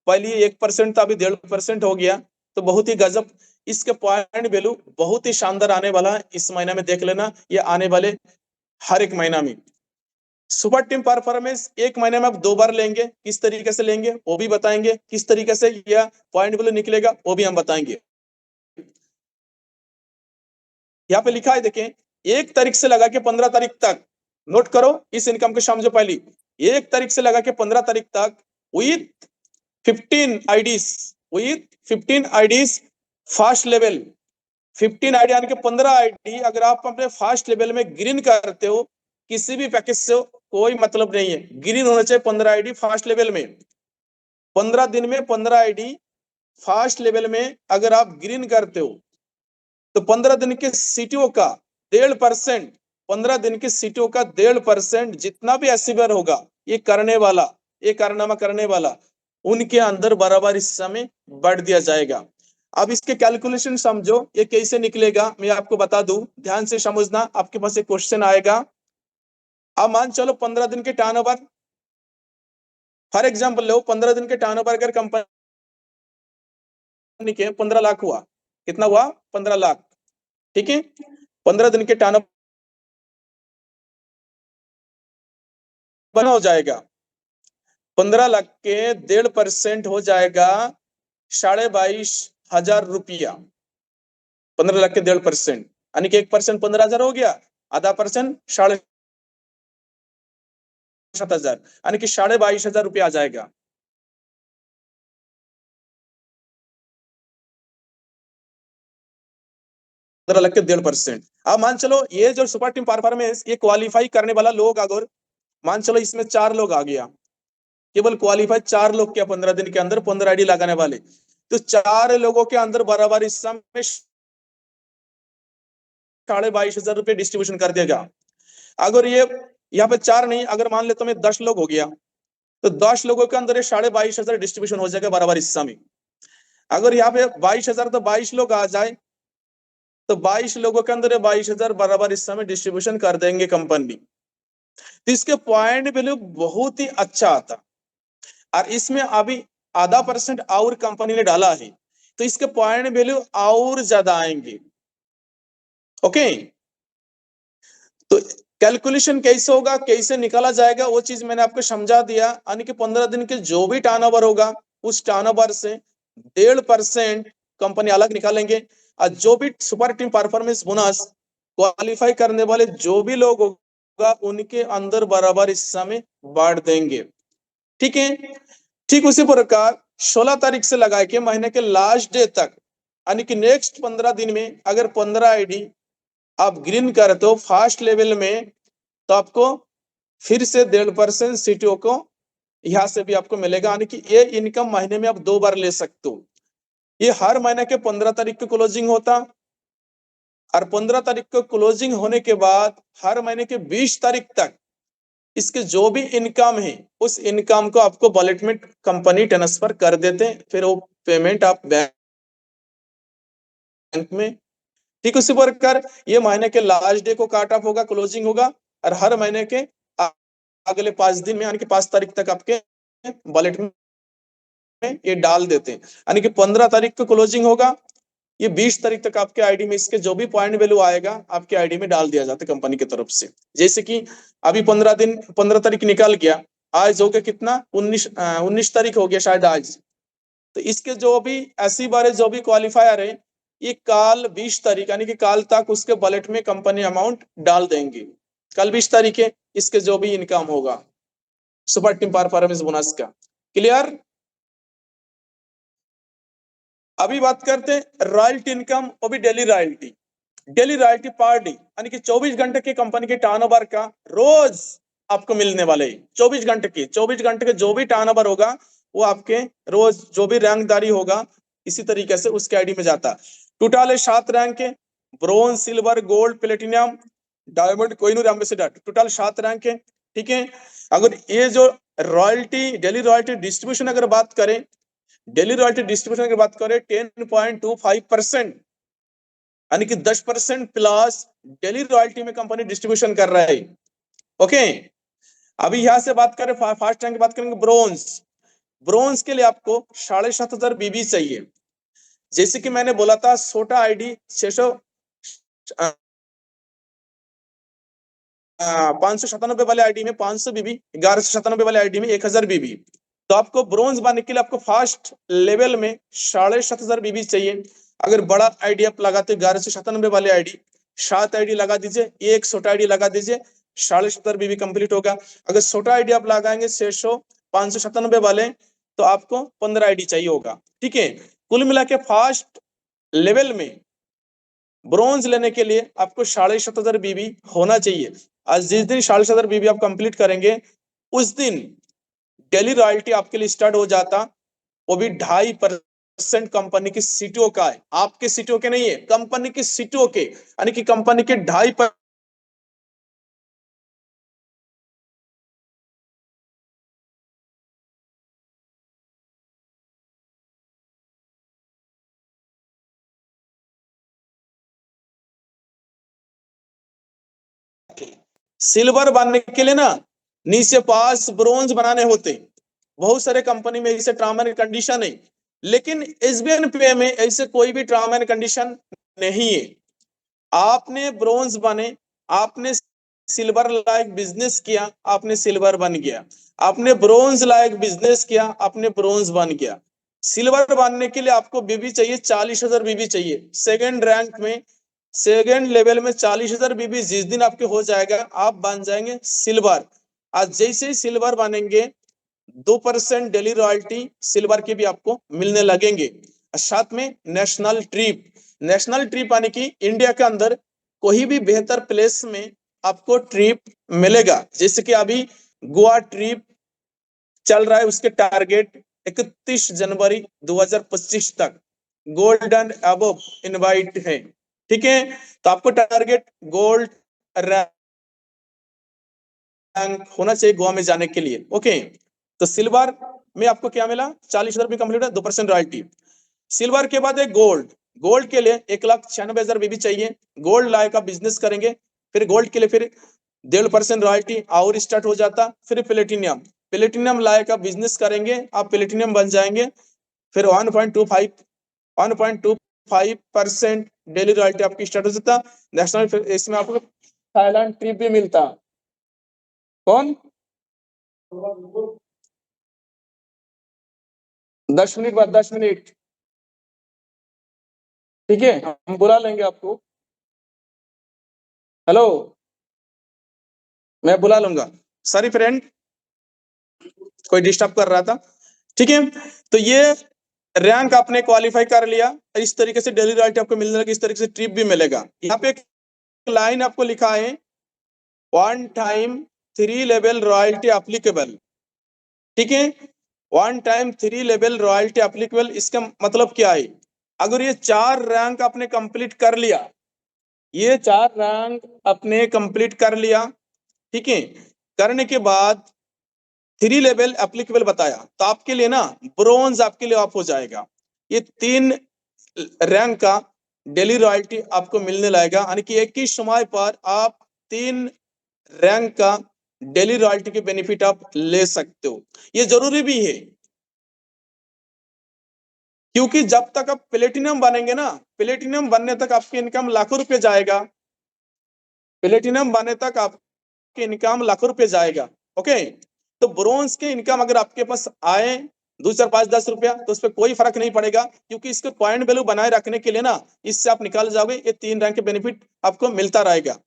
पहले 1% था, अभी 1.5% हो गया, तो बहुत ही गजब। इसके पॉइंट वैल्यू बहुत ही शानदार आने वाला है, इस महीने में देख लेना, ये आने वाले हर एक महीना में सुपर टीम परफॉर्मेंस एक महीने में आप 2 बार लेंगे, किस तरीके से लेंगे वो भी बताएंगे, किस तरीके से यह पॉइंट वैल्यू निकलेगा वो भी हम बताएंगे। यहाँ पे लिखा है देखें, 1 तारीख से लगा के 15 तारीख तक, नोट करो इस इनकम को समझो पहले। 1 तारीख से लगा के 15 तारीख तक with 15 IDs fast level, 15 ID यानी कि 15 आईडी अगर आप अपने फास्ट लेवल में ग्रीन करते हो, किसी भी पैकेज से कोई मतलब नहीं है, ग्रीन होना चाहिए 15 आईडी फास्ट लेवल में। 15 दिन में 15 आईडी फास्ट लेवल में अगर आप ग्रीन करते हो तो 15 दिन के सीटीओ का 1.5%, 15 दिन के सीटीओ का 1.5% जितना भी एसिवर होगा, ये करने वाला, ये कारनामा करने वाला, उनके अंदर बराबर हिस्सा में बढ़ दिया जाएगा। अब इसके कैलकुलेशन समझो, ये कैसे निकलेगा मैं आपको बता दूं, ध्यान से समझना, आपके पास एक क्वेश्चन आएगा। अब मान चलो 15 दिन के टर्नओवर, फॉर एग्जांपल लो 15 दिन के टर्नओवर अगर कंपनी के 15 लाख हुआ, कितना हुआ 15 लाख, ठीक है। 15 दिन के टर्नओवर बना हो जाएगा, 15 लाख के 1.5% हो जाएगा 22,500 रुपया। 15 लाख के 1.5% यानी कि 1% 15,000 हो गया, आधा परसेंट 7,500 यानी कि 22,500 रुपया आ जाएगा। लाख के 1.5%। अब मान चलो ये जो सुपर टीम परफॉर्मेंस ये क्वालिफाई करने वाला लोग अगर मान चलो इसमें 4 लोग आ गया, केवल क्वालिफाई 4 लोग क्या 15 दिन के अंदर 15 आईडी लगाने वाले, तो 4 लोगों के अंदर बराबर हिस्सा में 22,500 रुपये डिस्ट्रीब्यूशन कर देगा। अगर ये यहाँ पे 4 नहीं, अगर मान लेते मैं 10 लोग हो गया, तो 10 लोगों के अंदर 22,500 डिस्ट्रीब्यूशन हो जाएगा बराबर हिस्सा में। अगर यहाँ पे 22,000 तो 22 लोग आ जाए, तो 22 लोगों के अंदर 22,000 बराबर हिस्सा में डिस्ट्रीब्यूशन कर देंगे कंपनी। तो इसके पॉइंट वैल्यू बहुत ही अच्छा आता, और इसमें अभी आधा परसेंट और कंपनी ने डाला है, तो इसके पॉइंट वैल्यू और ज्यादा आएंगे। ओके, तो कैलकुलेशन कैसे होगा, कैसे निकाला जाएगा, वो चीज मैंने आपको समझा दिया। यानी कि 15 दिन के जो भी टर्नओवर होगा उस टर्नओवर से 1.5% कंपनी अलग निकालेंगे, और जो भी super team performance bonus qualify करने वाले जो भी लोग होगा उनके अंदर बराबर हिस्सा में बांट देंगे, ठीक है। ठीक उसी प्रकार 16 तारीख से लगा के महीने के लास्ट डे तक, यानी कि नेक्स्ट 15 दिन में अगर 15 आईडी आप ग्रीन करते हो फास्ट लेवल में, तो आपको फिर से 1.5% सीटीओ को यहां से भी आपको मिलेगा, यानी कि ये इनकम महीने में आप 2 बार ले सकते हो। ये हर महीने के 15 तारीख को क्लोजिंग होता, और 15 तारीख को क्लोजिंग होने के बाद हर महीने के 20 तारीख तक इसके जो भी इनकम है उस इनकम को आपको वॉलेट में कंपनी ट्रांसफर कर देते हैं, फिर वो पेमेंट आप बैंक में। ठीक उसी प्रकार ये महीने के लास्ट डे को काट ऑफ होगा, क्लोजिंग होगा, और हर महीने के अगले 5 दिन में यानी कि 5 तारीख तक आपके वॉलेट में ये डाल देते हैं। यानी कि 15 तारीख को क्लोजिंग होगा, ये 20 तारीख तक आपके आईडी में इसके जो भी पॉइंट वैल्यू आएगा आपके आईडी में डाल दिया जाता है कंपनी की तरफ से। जैसे कि अभी 15 तारीख निकल गया, आज हो गया कितना 19 तारीख हो गया शायद आज, तो इसके जो भी ऐसी बारे जो भी क्वालिफायर है ये काल 20 तारीख यानी कि काल तक उसके वॉलेट में कंपनी अमाउंट डाल देंगे। कल 20 तारीख है, इसके जो भी इनकम होगा सुपर टीम परफॉर्मेंस बोनस का। क्लियर। अभी बात करते हैं रॉयल्टी इनकम, वो भी daily royalty. Daily royalty per day यानी कि 24 घंटे की कंपनी के टर्नओवर का रोज आपको मिलने वाले 24 घंटे के जो भी टर्नओवर होगा वो आपके रोज जो भी रैंकदारी होगा इसी तरीके से उसके आईडी में जाता। टोटल है 7 रैंक है, bronze silver gold platinum diamond Kohinoor ambassador, total 7 rank है, ठीक है। अगर ये जो रॉयल्टी डेली रॉयल्टी डिस्ट्रीब्यूशन अगर बात करें, डेली रॉयल्टी डिस्ट्रीब्यूशन की बात करें 10.25%, यानी कि 10% प्लस डेली रॉयल्टी में कंपनी डिस्ट्रीब्यूशन कर रहा है। ओके, अभी यहां से बात करें फास्ट रैंक की बात करेंगे ब्रोंज। ब्रोंज के लिए आपको 7,500 बीबी चाहिए। जैसे कि मैंने बोला था छोटा आईडी 600 597 वाले आईडी में 500 बीबी, 1197 वाले आईडी में 1000 बीबी। तो आपको ब्रोंज बनने के लिए आपको फर्स्ट लेवल में 7,500 बीबी चाहिए। अगर बड़ा आईडी आप लगाते 1197 वाले आईडी, 7 आईडी लगा दीजिए, एक छोटा आईडी लगा दीजिए, 7,500 बीबी कंप्लीट होगा। अगर छोटा आईडी आप लगाएंगे 600 597 वाले, तो आपको 15 आईडी चाहिए होगा। ठीक है, कुल मिला के फर्स्ट लेवल में ब्रोंज लेने के लिए आपको 7,500 बीबी होना चाहिए। आज जिस दिन 7,500 बीबी आप कंप्लीट करेंगे, उस दिन डेली रॉयल्टी आपके लिए स्टार्ट हो जाता, वो भी 2.5% कंपनी की सीटीओ का है, आपके सीटीओ के नहीं है, कंपनी की सीटीओ के, यानी कि कंपनी के 2.5% सिल्वर बनने के लिए ना नीचे पास ब्रोंज बनाने होते। बहुत सारे कंपनी में ऐसे टर्म एंड कंडीशन है, लेकिन एसबीएन पे में ऐसे कोई भी टर्म एंड कंडीशन नहीं है। आपने ब्रोंज बने, आपने सिल्वर लायक बिजनेस किया, आपने सिल्वर बन गया, आपने ब्रोंज लायक बिजनेस किया, आपने ब्रोंज बन गया। सिल्वर बनने के लिए आपको बीबी चाहिए, 40,000 बीबी चाहिए। सेकंड रैंक में, सेकंड लेवल में 40,000 बीबी जिस दिन आपके हो जाएगा, आप बन जाएंगे सिल्वर। आज जैसे ही सिल्वर बनेंगे, 2% डेली रॉयल्टी सिल्वर के भी आपको मिलने लगेंगे। साथ में नेशनल ट्रिप, नेशनल ट्रिप यानी कि इंडिया के अंदर कोई भी बेहतर प्लेस में आपको ट्रिप मिलेगा। जैसे कि अभी गोवा ट्रिप चल रहा है, उसके टारगेट 31 जनवरी 2025 तक गोल्डन अबव इनवाइट है। ठीक है, तो आपको टारगेट गोल्ड रैंक होना चाहिए गोवा में जाने के लिए। ओके, तो सिल्वर में आपको क्या मिला, 40,000 भी कंप्लीट है, 2% रॉयल्टी। सिल्वर के बाद है गोल्ड, गोल्ड के लिए 1,96,000 बीबी चाहिए। गोल्ड लाए का बिजनेस करेंगे, फिर गोल्ड के लिए फिर 1.5% रॉयल्टी और स्टार्ट हो जाता। फिर प्लेटिनियम, प्लेटिनियम लाए का बिजनेस करेंगे, आप प्लेटिनियम बन जाएंगे, फिर 1.25% डेली रॉयल्टी आपकी स्टार्ट हो जाता। नेशनल इसमें आपको थाईलैंड ट्रिप भी मिलता। कौन 10 मिनट बाद, 10 मिनट, ठीक है, हम बुला लेंगे आपको। हेलो, मैं बुला लूंगा। सॉरी फ्रेंड, कोई डिस्टर्ब कर रहा था। ठीक है, तो ये रैंक आपने क्वालिफाई कर लिया। इस तरीके से डेली रॉयल्टी आपको मिलने लगी, इस तरीके से ट्रिप भी मिलेगा। यहाँ पे एक लाइन आपको लिखा है, 1 टाइम 3 लेवल रॉयल्टी एप्लीकेबल। ठीक है, 1 टाइम 3 लेवल रॉयल्टी एप्लीकेबल, इसका मतलब क्या है? अगर ये 4 रैंक आपने कंप्लीट कर लिया, ये 4 रैंक आपने कंप्लीट कर लिया, ठीक है, करने के बाद 3 लेवल एप्लीकेबल बताया, तो आपके लिए ना ब्रोंज आपके लिए ऑफ हो जाएगा। ये 3 रैंक का डेली रॉयल्टी आपको मिलने लगेगा, यानी कि एक ही समय पर आप 3 रैंक का डेली रॉयल्टी के बेनिफिट आप ले सकते हो। ये जरूरी भी है, क्योंकि जब तक आप प्लेटिनम बनेंगे ना, प्लेटिनम बनने तक आपकी इनकम लाखों रुपए जाएगा। प्लेटिनम बनने तक आपकी इनकम लाखों रुपए जाएगा। ओके, तो ब्रोंज के इनकम अगर आपके पास आए 2 4 5 10 रुपया, तो उस पर कोई फर्क नहीं पड़ेगा, क्योंकि इसके पॉइंट वैल्यू बनाए रखने के लिए ना, इससे आप निकाल जाओगे, ये 3 रैंक के बेनिफिट आपको मिलता रहेगा।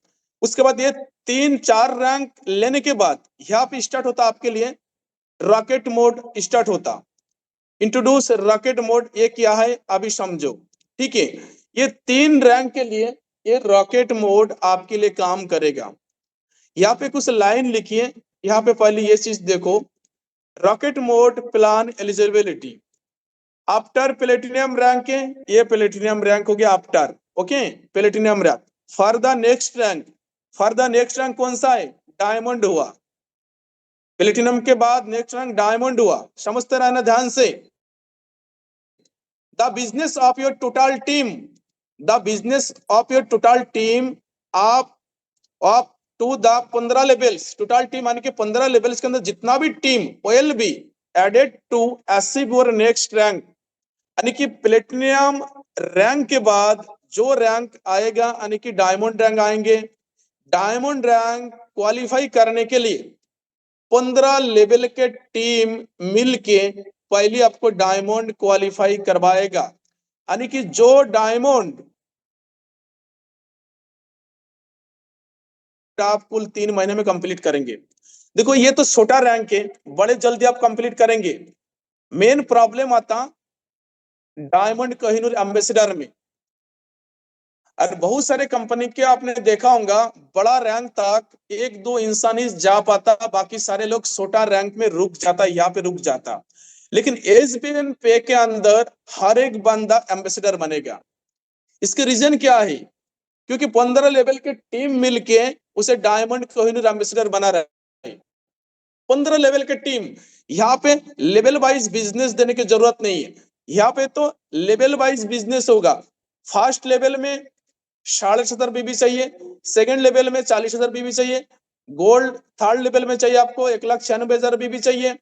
उसके बाद ये 3 4 रैंक लेने के बाद यहाँ पे स्टार्ट होता आपके लिए रॉकेट मोड स्टार्ट होता। इंट्रोड्यूस रॉकेट मोड, ये क्या है अभी समझो। ठीक है, ये 3 रैंक के लिए ये रॉकेट मोड आपके लिए काम करेगा। यहाँ पे कुछ लाइन लिखिए, यहाँ पे पहले ये चीज देखो, rocket mode plan eligibility. After platinum rank है, ये प्लेटिनियम रैंक हो गया after. Okay, platinum rank. For the next rank, for the next rank कौन सा है? डायमंड हुआ। प्लेटिनम के बाद नेक्स्ट रैंक डायमंड हुआ, समझते रहना ध्यान से। The business of your total team, the business of your total team up to the 15 levels, total team यानी कि 15 लेवल्स के अंदर जितना भी team will be added to achieve your next rank, यानी कि प्लेटिनियम रैंक के बाद जो रैंक आएगा, यानी कि डायमंड रैंक आएंगे। डायमंड रैंक क्वालिफाई करने के लिए 15 लेवल के टीम मिलके पहले आपको डायमंड क्वालिफाई करवाएगा। यानी कि जो डायमंड आप कुल 3 महीने में कंप्लीट करेंगे। देखो ये तो छोटा रैंक है, बड़े जल्दी आप कंप्लीट करेंगे। मेन प्रॉब्लम आता डायमंड कोहिनूर एम्बेसडर में। और बहुत सारे कंपनी के आपने देखा होगा बड़ा रैंक तक एक दो इंसान ही जा पाता, बाकी सारे लोग छोटा रैंक में रुक जाता, यहाँ पे रुक जाता। लेकिन एसबीएन पे के अंदर हर एक बंदा एम्बेसडर बनेगा। इसके रीजन क्या है? क्योंकि 15 लेवल के टीम मिलके उसे डायमंड कोहिनूर एम्बेसडर बना रहा है। 15 लेवल के टीम, यहाँ पे लेवल वाइज बिजनेस देने की जरूरत नहीं है। यहाँ पे तो लेवल वाइज बिजनेस होगा। फर्स्ट लेवल में 7.5 बीबी चाहिए, सेकंड लेवल में 40,000 बीबी चाहिए, गोल्ड थर्ड लेवल में चाहिए आपको 1,96,000 बीबी चाहिए,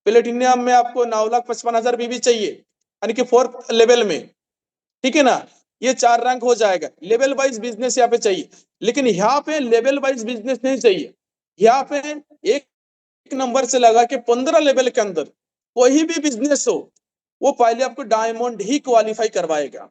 प्लेटिनियम में आपको 9,55,000 बीबी चाहिए, यानी कि फोर्थ लेवल में। ठीक है ना? ये 4 रैंक हो जाएगा। लेवल वाइज बिजनेस यहाँ पे चाहिए, लेकिन यहाँ पे लेवल वाइज बिजनेस नहीं चाहिए। यहाँ पे एक नंबर से लगा के 15 लेवल के अंदर कोई भी बिजनेस हो, वो पहले आपको डायमंड ही क्वालिफाई करवाएगा।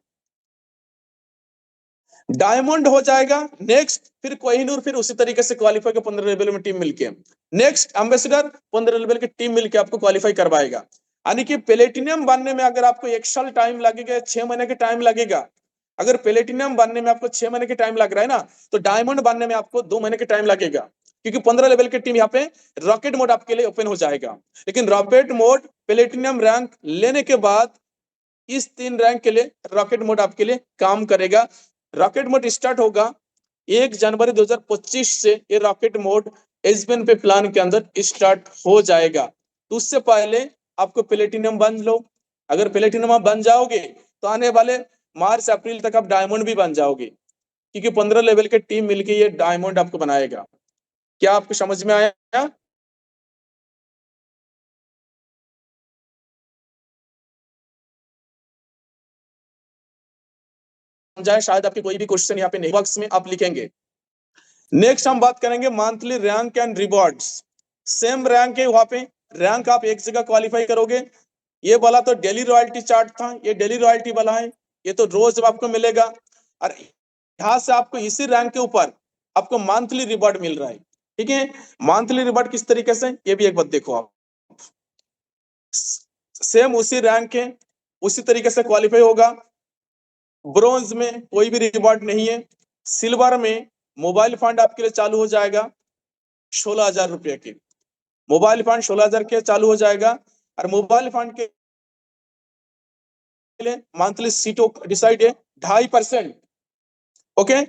डायमंड हो जाएगा, नेक्स्ट फिर कोहिनूर, फिर उसी तरीके से क्वालिफाई के 15 लेवल में टीम मिलके, नेक्स्ट एम्बेसडर 15 लेवल की टीम मिलके आपको क्वालिफाई करवाएगा। यानी कि प्लेटिनियम बनने में अगर आपको 1 साल टाइम लगेगा, 6 महीने के टाइम लगेगा। अगर प्लेटिनियम बनने में आपको 6 महीने के टाइम लग रहा है ना, तो डायमंड बनने में आपको 2 महीने के टाइम लगेगा। क्योंकि 15 लेवल की टीम यहाँ पे रॉकेट मोड आपके लिए ओपन हो जाएगा। लेकिन रॉकेट मोड प्लेटिनियम रैंक लेने के बाद इस 3 रैंक के लिए रॉकेट मोड आपके लिए काम करेगा। रॉकेट मोड स्टार्ट होगा 1 जनवरी 2025 से। ये रॉकेट मोड एसबीएन पे प्लान के अंदर स्टार्ट हो जाएगा। तो उससे पहले आपको प्लेटिनम बन लो। अगर प्लेटिनम बन जाओगे तो आने वाले मार्च अप्रैल तक आप डायमंड भी बन जाओगे, क्योंकि 15 लेवल के टीम मिलके ये डायमंड आपको बनाएगा। क्या आपको समझ में आया? जाए शायद आपके कोई भी क्वेश्चन यहाँ पे नहीं, बॉक्स में आप लिखेंगे। नेक्स्ट हम बात करेंगे monthly rank and rewards. Same rank है वहां पे, रैंक आप एक जगह क्वालिफाई करोगे। ये वाला तो डेली रॉयल्टी चार्ट था, ये डेली रॉयल्टी वाला है, ये तो रोज आपको मिलेगा। और यहाँ से आपको इसी रैंक के ऊपर आपको मंथली रिवॉर्ड मिल रहा है। ठीक है? मंथली रिवॉर्ड किस तरीके से, ये भी एक बात देखो आप। सेम उसी रैंक है, उसी तरीके से क्वालिफाई होगा। ब्रोंज में कोई भी रिवॉर्ड नहीं है। सिल्वर में मोबाइल फंड आपके लिए चालू हो जाएगा 16,000 रुपए के। मोबाइल फंड 16,000 के चालू हो जाएगा। और मोबाइल फंड के लिए मंथली सीटों डिसाइड है 2.5%। ओके?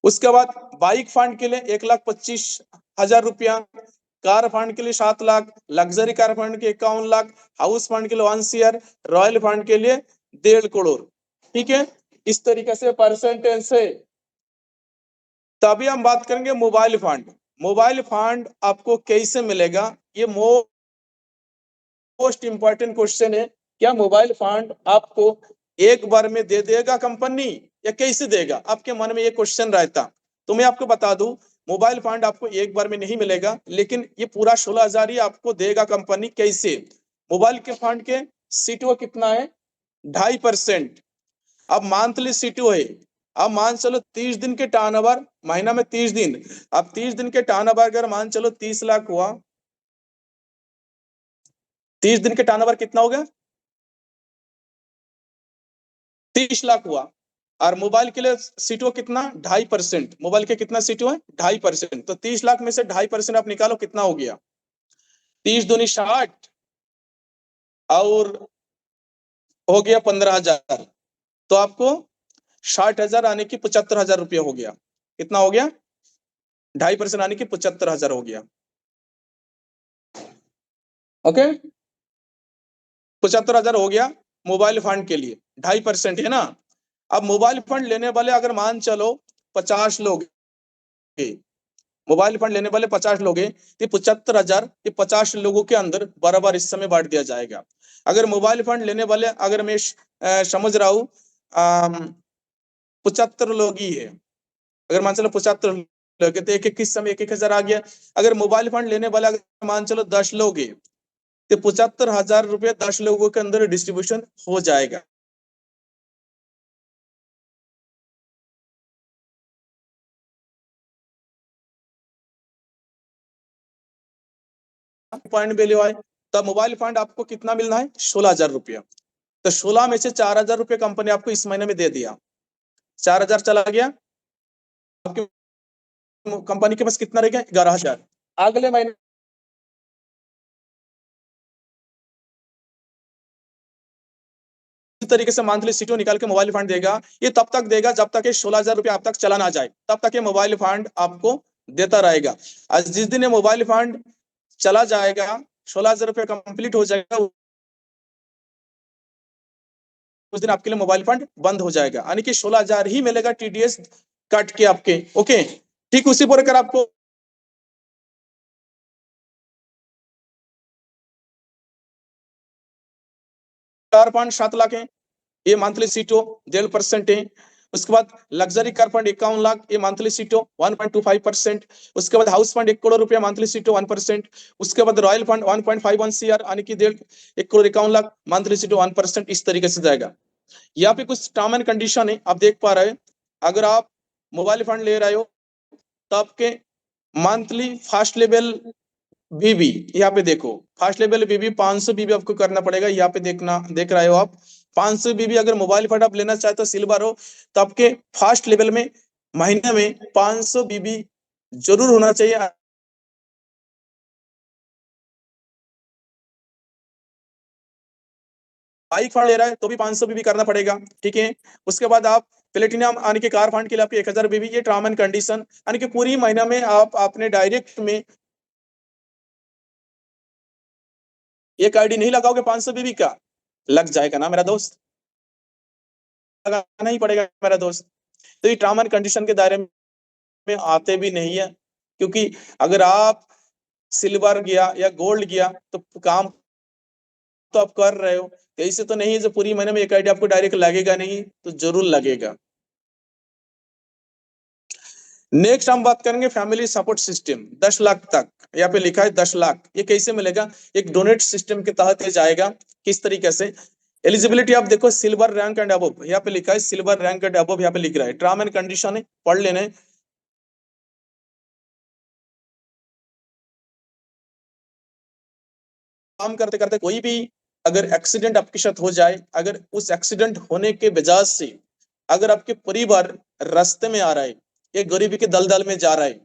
उसके बाद बाइक फंड के लिए 1,25,000 रुपया, कार फंड के लिए 7 लाख, लग्जरी कार फंड के 51 लाख, हाउस फंड के लिए 1 शेयर, रॉयल फंड के लिए 1.5 करोड़। ठीक है? इस तरीके से परसेंटेज से। तभी हम बात करेंगे मोबाइल फंड। मोबाइल फंड आपको कैसे मिलेगा, ये मोस्ट इंपॉर्टेंट क्वेश्चन है। क्या मोबाइल फंड आपको एक बार में दे देगा कंपनी, या कैसे देगा? आपके मन में ये क्वेश्चन रहता। तो मैं आपको बता दूं, मोबाइल फंड आपको एक बार में नहीं मिलेगा, लेकिन ये पूरा 16,000 ही आपको देगा कंपनी। कैसे? मोबाइल के फंड के सीटों कितना है? 2.5%। अब मंथली सीटों है, अब मान चलो 30 दिन के टर्नओवर, महीना में 30 दिन। अब 30 दिन के टर्नओवर अगर मान चलो 30 लाख हुआ, 30 दिन के टर्नओवर कितना हो गया? 30 लाख हुआ। और मोबाइल के लिए सीटों कितना? 2.5%। मोबाइल के कितना सीटों है? 2.5%। तो 30 लाख में से 2.5% आप निकालो, कितना हो गया? 30 दूनी 60, और हो गया 15,000। तो आपको 60,000 आने की 75,000 रुपया हो गया। कितना हो गया? 2.5% आने की 75,000 हो गया। ओके? 75,000 हो गया मोबाइल फंड के लिए। 2.5% है ना? अब मोबाइल फंड लेने वाले अगर मान चलो 50 लोग, मोबाइल फंड लेने वाले 50 लोग हैं, तो 75,000 ये 50 लोगों के अंदर बराबर इस समय बांट दिया जाएगा। अगर मोबाइल फंड लेने वाले, अगर मैं समझ रहा हूँ 75 लोग ही है, अगर मान चलो 75 लोगे तो एक एक किस्त में 1,000 आ गया। अगर मोबाइल फंड लेने वाला अगर मान चलो 10 लोग हैं तो 75,000 रुपये 10 लोगों के अंदर डिस्ट्रीब्यूशन हो जाएगा। पॉइंट वैल्यू आए तब मोबाइल फंड आपको कितना मिलना है, 16,000 रुपया। तो 16 में से 4,000 रुपये कंपनी आपको इस महीने में दे दिया, 4,000 चला गया, आपकी कंपनी के पास कितना रह गया, 11,000। अगले महीने इस तरीके से मंथली सीटो निकाल के मोबाइल फंड देगा। ये तब तक देगा जब तक ये 16,000 रुपया आप तक चला ना जाए, तब तक ये मोबाइल फंड आपको देता रहेगा। आज जिस दिन ये मोबाइल फंड चला जाएगा, 16,000 रुपया कंप्लीट हो जाएगा, उस दिन आपके लिए मोबाइल फंड बंद हो जाएगा, यानी कि 16,000 ही मिलेगा टीडीएस कट के आपके। ओके, ठीक उसी प्रकार आपको कार फंड 7 लाख है, ये मंथली सीटो 1.5% है। उसके बाद लग्जरी कार फंड 51 लाख, ये मंथली सीटो 1.25%। उसके बाद हाउस फंड 1 करोड़ रुपया मंथली सीटो 1%। उसके बाद रॉयल फंड 1.51 CR यानी कि 1,51 लाख मंथली सीटो 1%। इस तरीके से जाएगा। यहाँ पे कुछ टर्म एंड कंडीशन है, आप देख पा रहे हैं। अगर आप मोबाइल फंड ले रहे हो तो आपके मंथली फर्स्ट लेवल बीबी, यहाँ पे देखो फर्स्ट लेवल बीबी 500 बीबी आपको करना पड़ेगा। यहाँ पे देखना, देख रहे हो आप 500 बीबी। अगर मोबाइल फंड आप लेना चाहते हो सिल्वर हो तो आपके फर्स्ट लेवल में महीने में 500 बीबी जरूर होना चाहिए। बाइक फंड ले रहा है तो भी 500 बीबी करना पड़ेगा, ठीक है। उसके बाद आप प्लेटिनम यानी कि कार फंड के लिए आपकी 1,000 बीबी, ये टर्म एंड कंडीशन, यानी कि पूरी महीना में आप अपने डायरेक्ट में एक आईडी नहीं लगाओगे 500 बीबी का, लग जाएगा ना मेरा दोस्त, लगाना ही पड़ेगा मेरा दोस्त। तो ये टर्म एंड कंडीशन के दायरे में आते भी नहीं है, क्योंकि अगर आप सिल्वर गया या गोल्ड गया तो काम तो आप कर रहे हो, तो ऐसे तो नहीं है जो पूरी महीने में एक आईडी आपको डायरेक्ट लगेगा नहीं, तो जरूर लगेगा। नेक्स्ट हम बात करेंगे फैमिली सपोर्ट सिस्टम 10 लाख तक। यहाँ पे लिखा है 10 लाख, ये कैसे मिलेगा, एक डोनेट सिस्टम के तहत ये जाएगा। किस तरीके से एलिजिबिलिटी आप देखो, सिल्वर रैंक एंड अबव, यहाँ पे लिखा है सिल्वर रैंक एंड अबव, यहाँ पे लिख रहा है टर्म एंड कंडीशन है, पढ़ लेने। काम करते करते कोई भी अगर एक्सीडेंट आपके साथ हो जाए, अगर उस एक्सीडेंट होने के वजह से अगर आपके परिवार रास्ते में आ रहा है, ये गरीबी के दलदल में जा रहा है,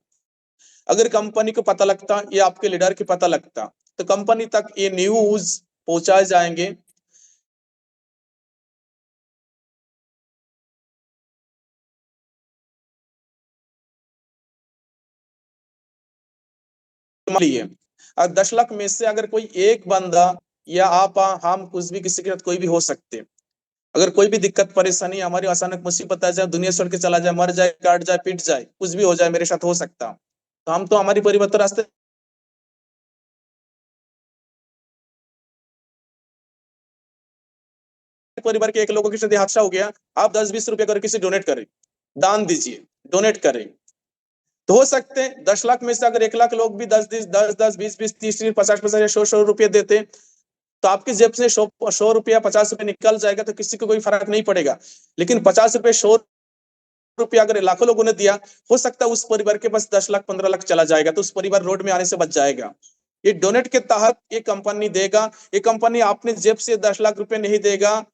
अगर कंपनी को पता लगता या आपके लीडर को पता लगता तो कंपनी तक ये न्यूज पहुंचाए जाएंगे। लिए और 10 लाख में से अगर कोई एक बंदा या आप हम कुछ भी किसी के साथ कोई भी हो सकते, अगर कोई भी दिक्कत परेशानी हमारी अचानक मुसीबत आ जाए, दुनिया छोड़ के चला जाए, मर जाए, काट जाए, पीट जाए, कुछ भी हो जाए मेरे साथ हो सकता, तो हम तो हमारी परिवार तो रास्ते, परिवार के एक लोगों के साथ हादसा हो गया, आप 10-20 रुपए करके किसी डोनेट करें, दान दीजिए, डोनेट करें, तो हो सकते हैं 10 लाख में से अगर 1 लाख लोग भी 10-10, 20-20, 30-30, 50-50 या 100-100 रुपये देते, तो आपकी जेब से 100 रुपया 50 रुपये निकल जाएगा, तो किसी को कोई फर्क नहीं पड़ेगा। लेकिन 50 रुपये 100 रुपया अगर लाखों लोगों ने दिया, हो सकता है उस परिवार के पास 10 लाख 15 लाख चला जाएगा, तो उस परिवार रोड में आने से बच जाएगा। ये डोनेट के तहत ये कंपनी देगा। ये कंपनी अपने जेब से 10 लाख रुपए नहीं देगा,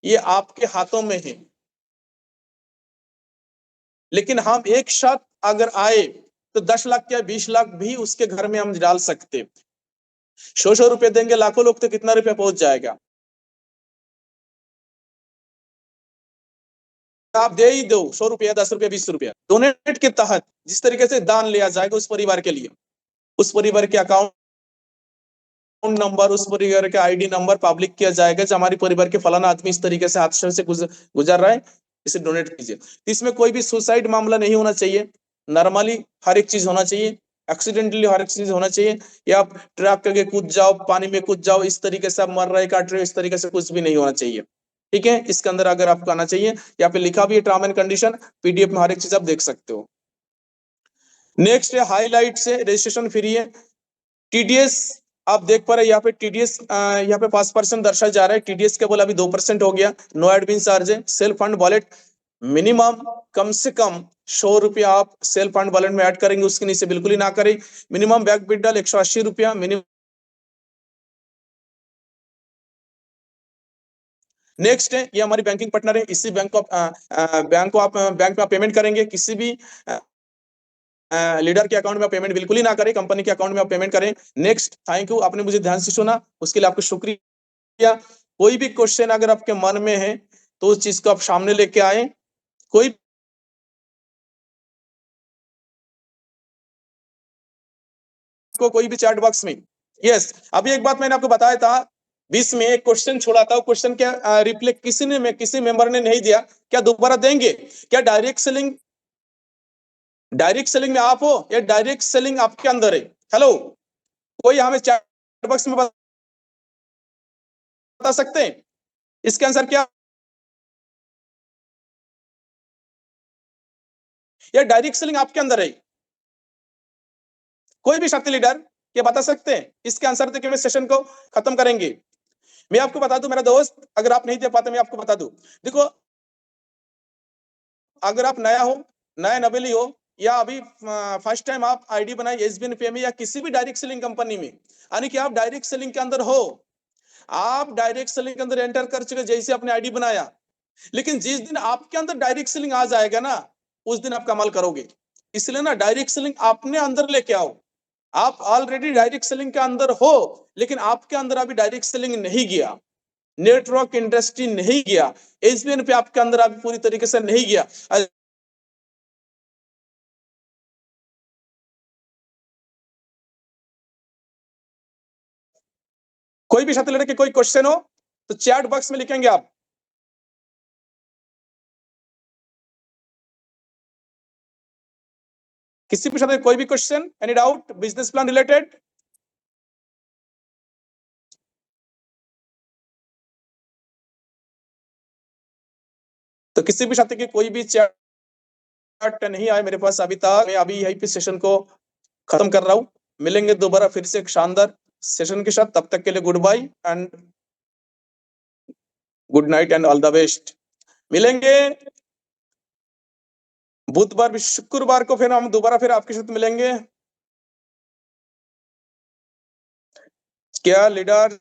ये आपके हाथों में है। लेकिन हम एक साथ अगर आए तो 10 लाख या 20 लाख भी उसके घर में हम डाल सकते। 100-100 रुपए देंगे, लाखों लोग तो कितना रुपया पहुंच जाएगा। आप दे ही दो 100 रुपया, 10 रुपया, 20 रुपया डोनेट के तहत, जिस तरीके से दान लिया जाएगा उस परिवार के लिए, उस परिवार के अकाउंट नंबर, उस परिवार के आईडी नंबर पब्लिक किया जाएगा, जो हमारे परिवार के फलाना आदमी इस तरीके से हादसे से गुजर रहा है, इसे डोनेट कीजिए। तो इसमें कोई भी सुसाइड मामला नहीं होना चाहिए, नॉर्मली हर एक चीज होना चाहिए, एक्सीडेंटली हर एक चीज होना चाहिए, या आप ट्रक करके कूद जाओ, पानी में कूद जाओ, इस तरीके से आप मर रहे काट रहे हो, इस तरीके से कुछ भी नहीं होना चाहिए। ठीक है, इसके अंदर अगर आपको आना चाहिए, यहाँ पे लिखा भी है टर्म एंड कंडीशन, पीडीएफ में हर एक चीज आप देख सकते हो। नेक्स्ट है हाईलाइट से रजिस्ट्रेशन फ्री है। टीडीएस आप देख पा रहे हैं यहाँ पे टीडीएस यहाँ पे 5% दर्शाया जा रहा है। टीडीएस केवल अभी 2% हो गया। नो एडमिन चार्ज है। सेल्फ फंड वॉलेट मिनिमम कम से कम 100 रुपया आप सेल्फ फंड वॉलेट में ऐड करेंगे, उसके नीचे बिल्कुल ही ना करें। मिनिमम बैक विड्रॉल 180 रुपया मिनिमम। नेक्स्ट है ये हमारी बैंकिंग पार्टनर है। इसी बैंक को आप बैंक में आप पेमेंट करेंगे। किसी भी लीडर के अकाउंट में आप पेमेंट बिल्कुल ही ना करें, कंपनी के अकाउंट में आप पेमेंट करें। नेक्स्ट, थैंक यू, आपने मुझे ध्यान से सुना, उसके लिए आपको शुक्रिया। कोई भी क्वेश्चन अगर आपके मन में है तो उस चीज को आप सामने लेके आए। कोई कोई भी चैट बॉक्स में। यस, अभी एक बात मैंने आपको बताया था, 20 में एक क्वेश्चन छोड़ा था। क्वेश्चन क्या रिप्लाई किसी ने में किसी मेंबर ने नहीं दिया, क्या दोबारा देंगे? क्या डायरेक्ट सेलिंग में आप हो या डायरेक्ट सेलिंग आपके अंदर है? हेलो, कोई हमें चैट बॉक्स में बता सकते हैं इसका आंसर क्या? या डायरेक्ट सेलिंग आपके अंदर है? कोई भी शक्ति लीडर ये बता सकते हैं? इसके आंसर देके मैं सेशन को खत्म करेंगे। मैं आपको बता दूं मेरा दोस्त, अगर आप नहीं दे पाते मैं आपको बता दूं। देखो, अगर आप नया हो, नया नवेली हो, या अभी फर्स्ट टाइम आप आईडी बनाए एसबीएन पे में या किसी भी डायरेक्ट सेलिंग कंपनी में, यानी कि आप डायरेक्ट सेलिंग के अंदर हो, आप डायरेक्ट सेलिंग के अंदर एंटर कर चुके जैसे आपने आईडी बनाया, लेकिन जिस दिन आपके अंदर डायरेक्ट सेलिंग आ जाएगा ना, उस दिन आप कमाल करोगे। इसलिए ना डायरेक्ट सेलिंग अपने अंदर लेके आओ। आप ऑलरेडी डायरेक्ट सेलिंग के अंदर हो, लेकिन आपके अंदर अभी डायरेक्ट सेलिंग नहीं गया, नेटवर्क इंडस्ट्री नहीं गया, एसबीएन पे आपके अंदर अभी पूरी तरीके से नहीं गया। कोई भी छात्र लड़के कोई क्वेश्चन हो तो चैट बॉक्स में लिखेंगे आप। किसी भी छात्र कोई भी question, any doubt business plan related? तो किसी भी छात्र की कोई भी चैट नहीं आए मेरे पास अभी तक, मैं अभी यही पे सेशन को खत्म कर रहा हूं। मिलेंगे दोबारा फिर से एक शानदार सेशन के साथ। तब तक के लिए goodbye and good night and all the best. मिलेंगे बुधवार भी, शुक्रवार को फिर हम दोबारा फिर आपके साथ मिलेंगे। क्या लीडर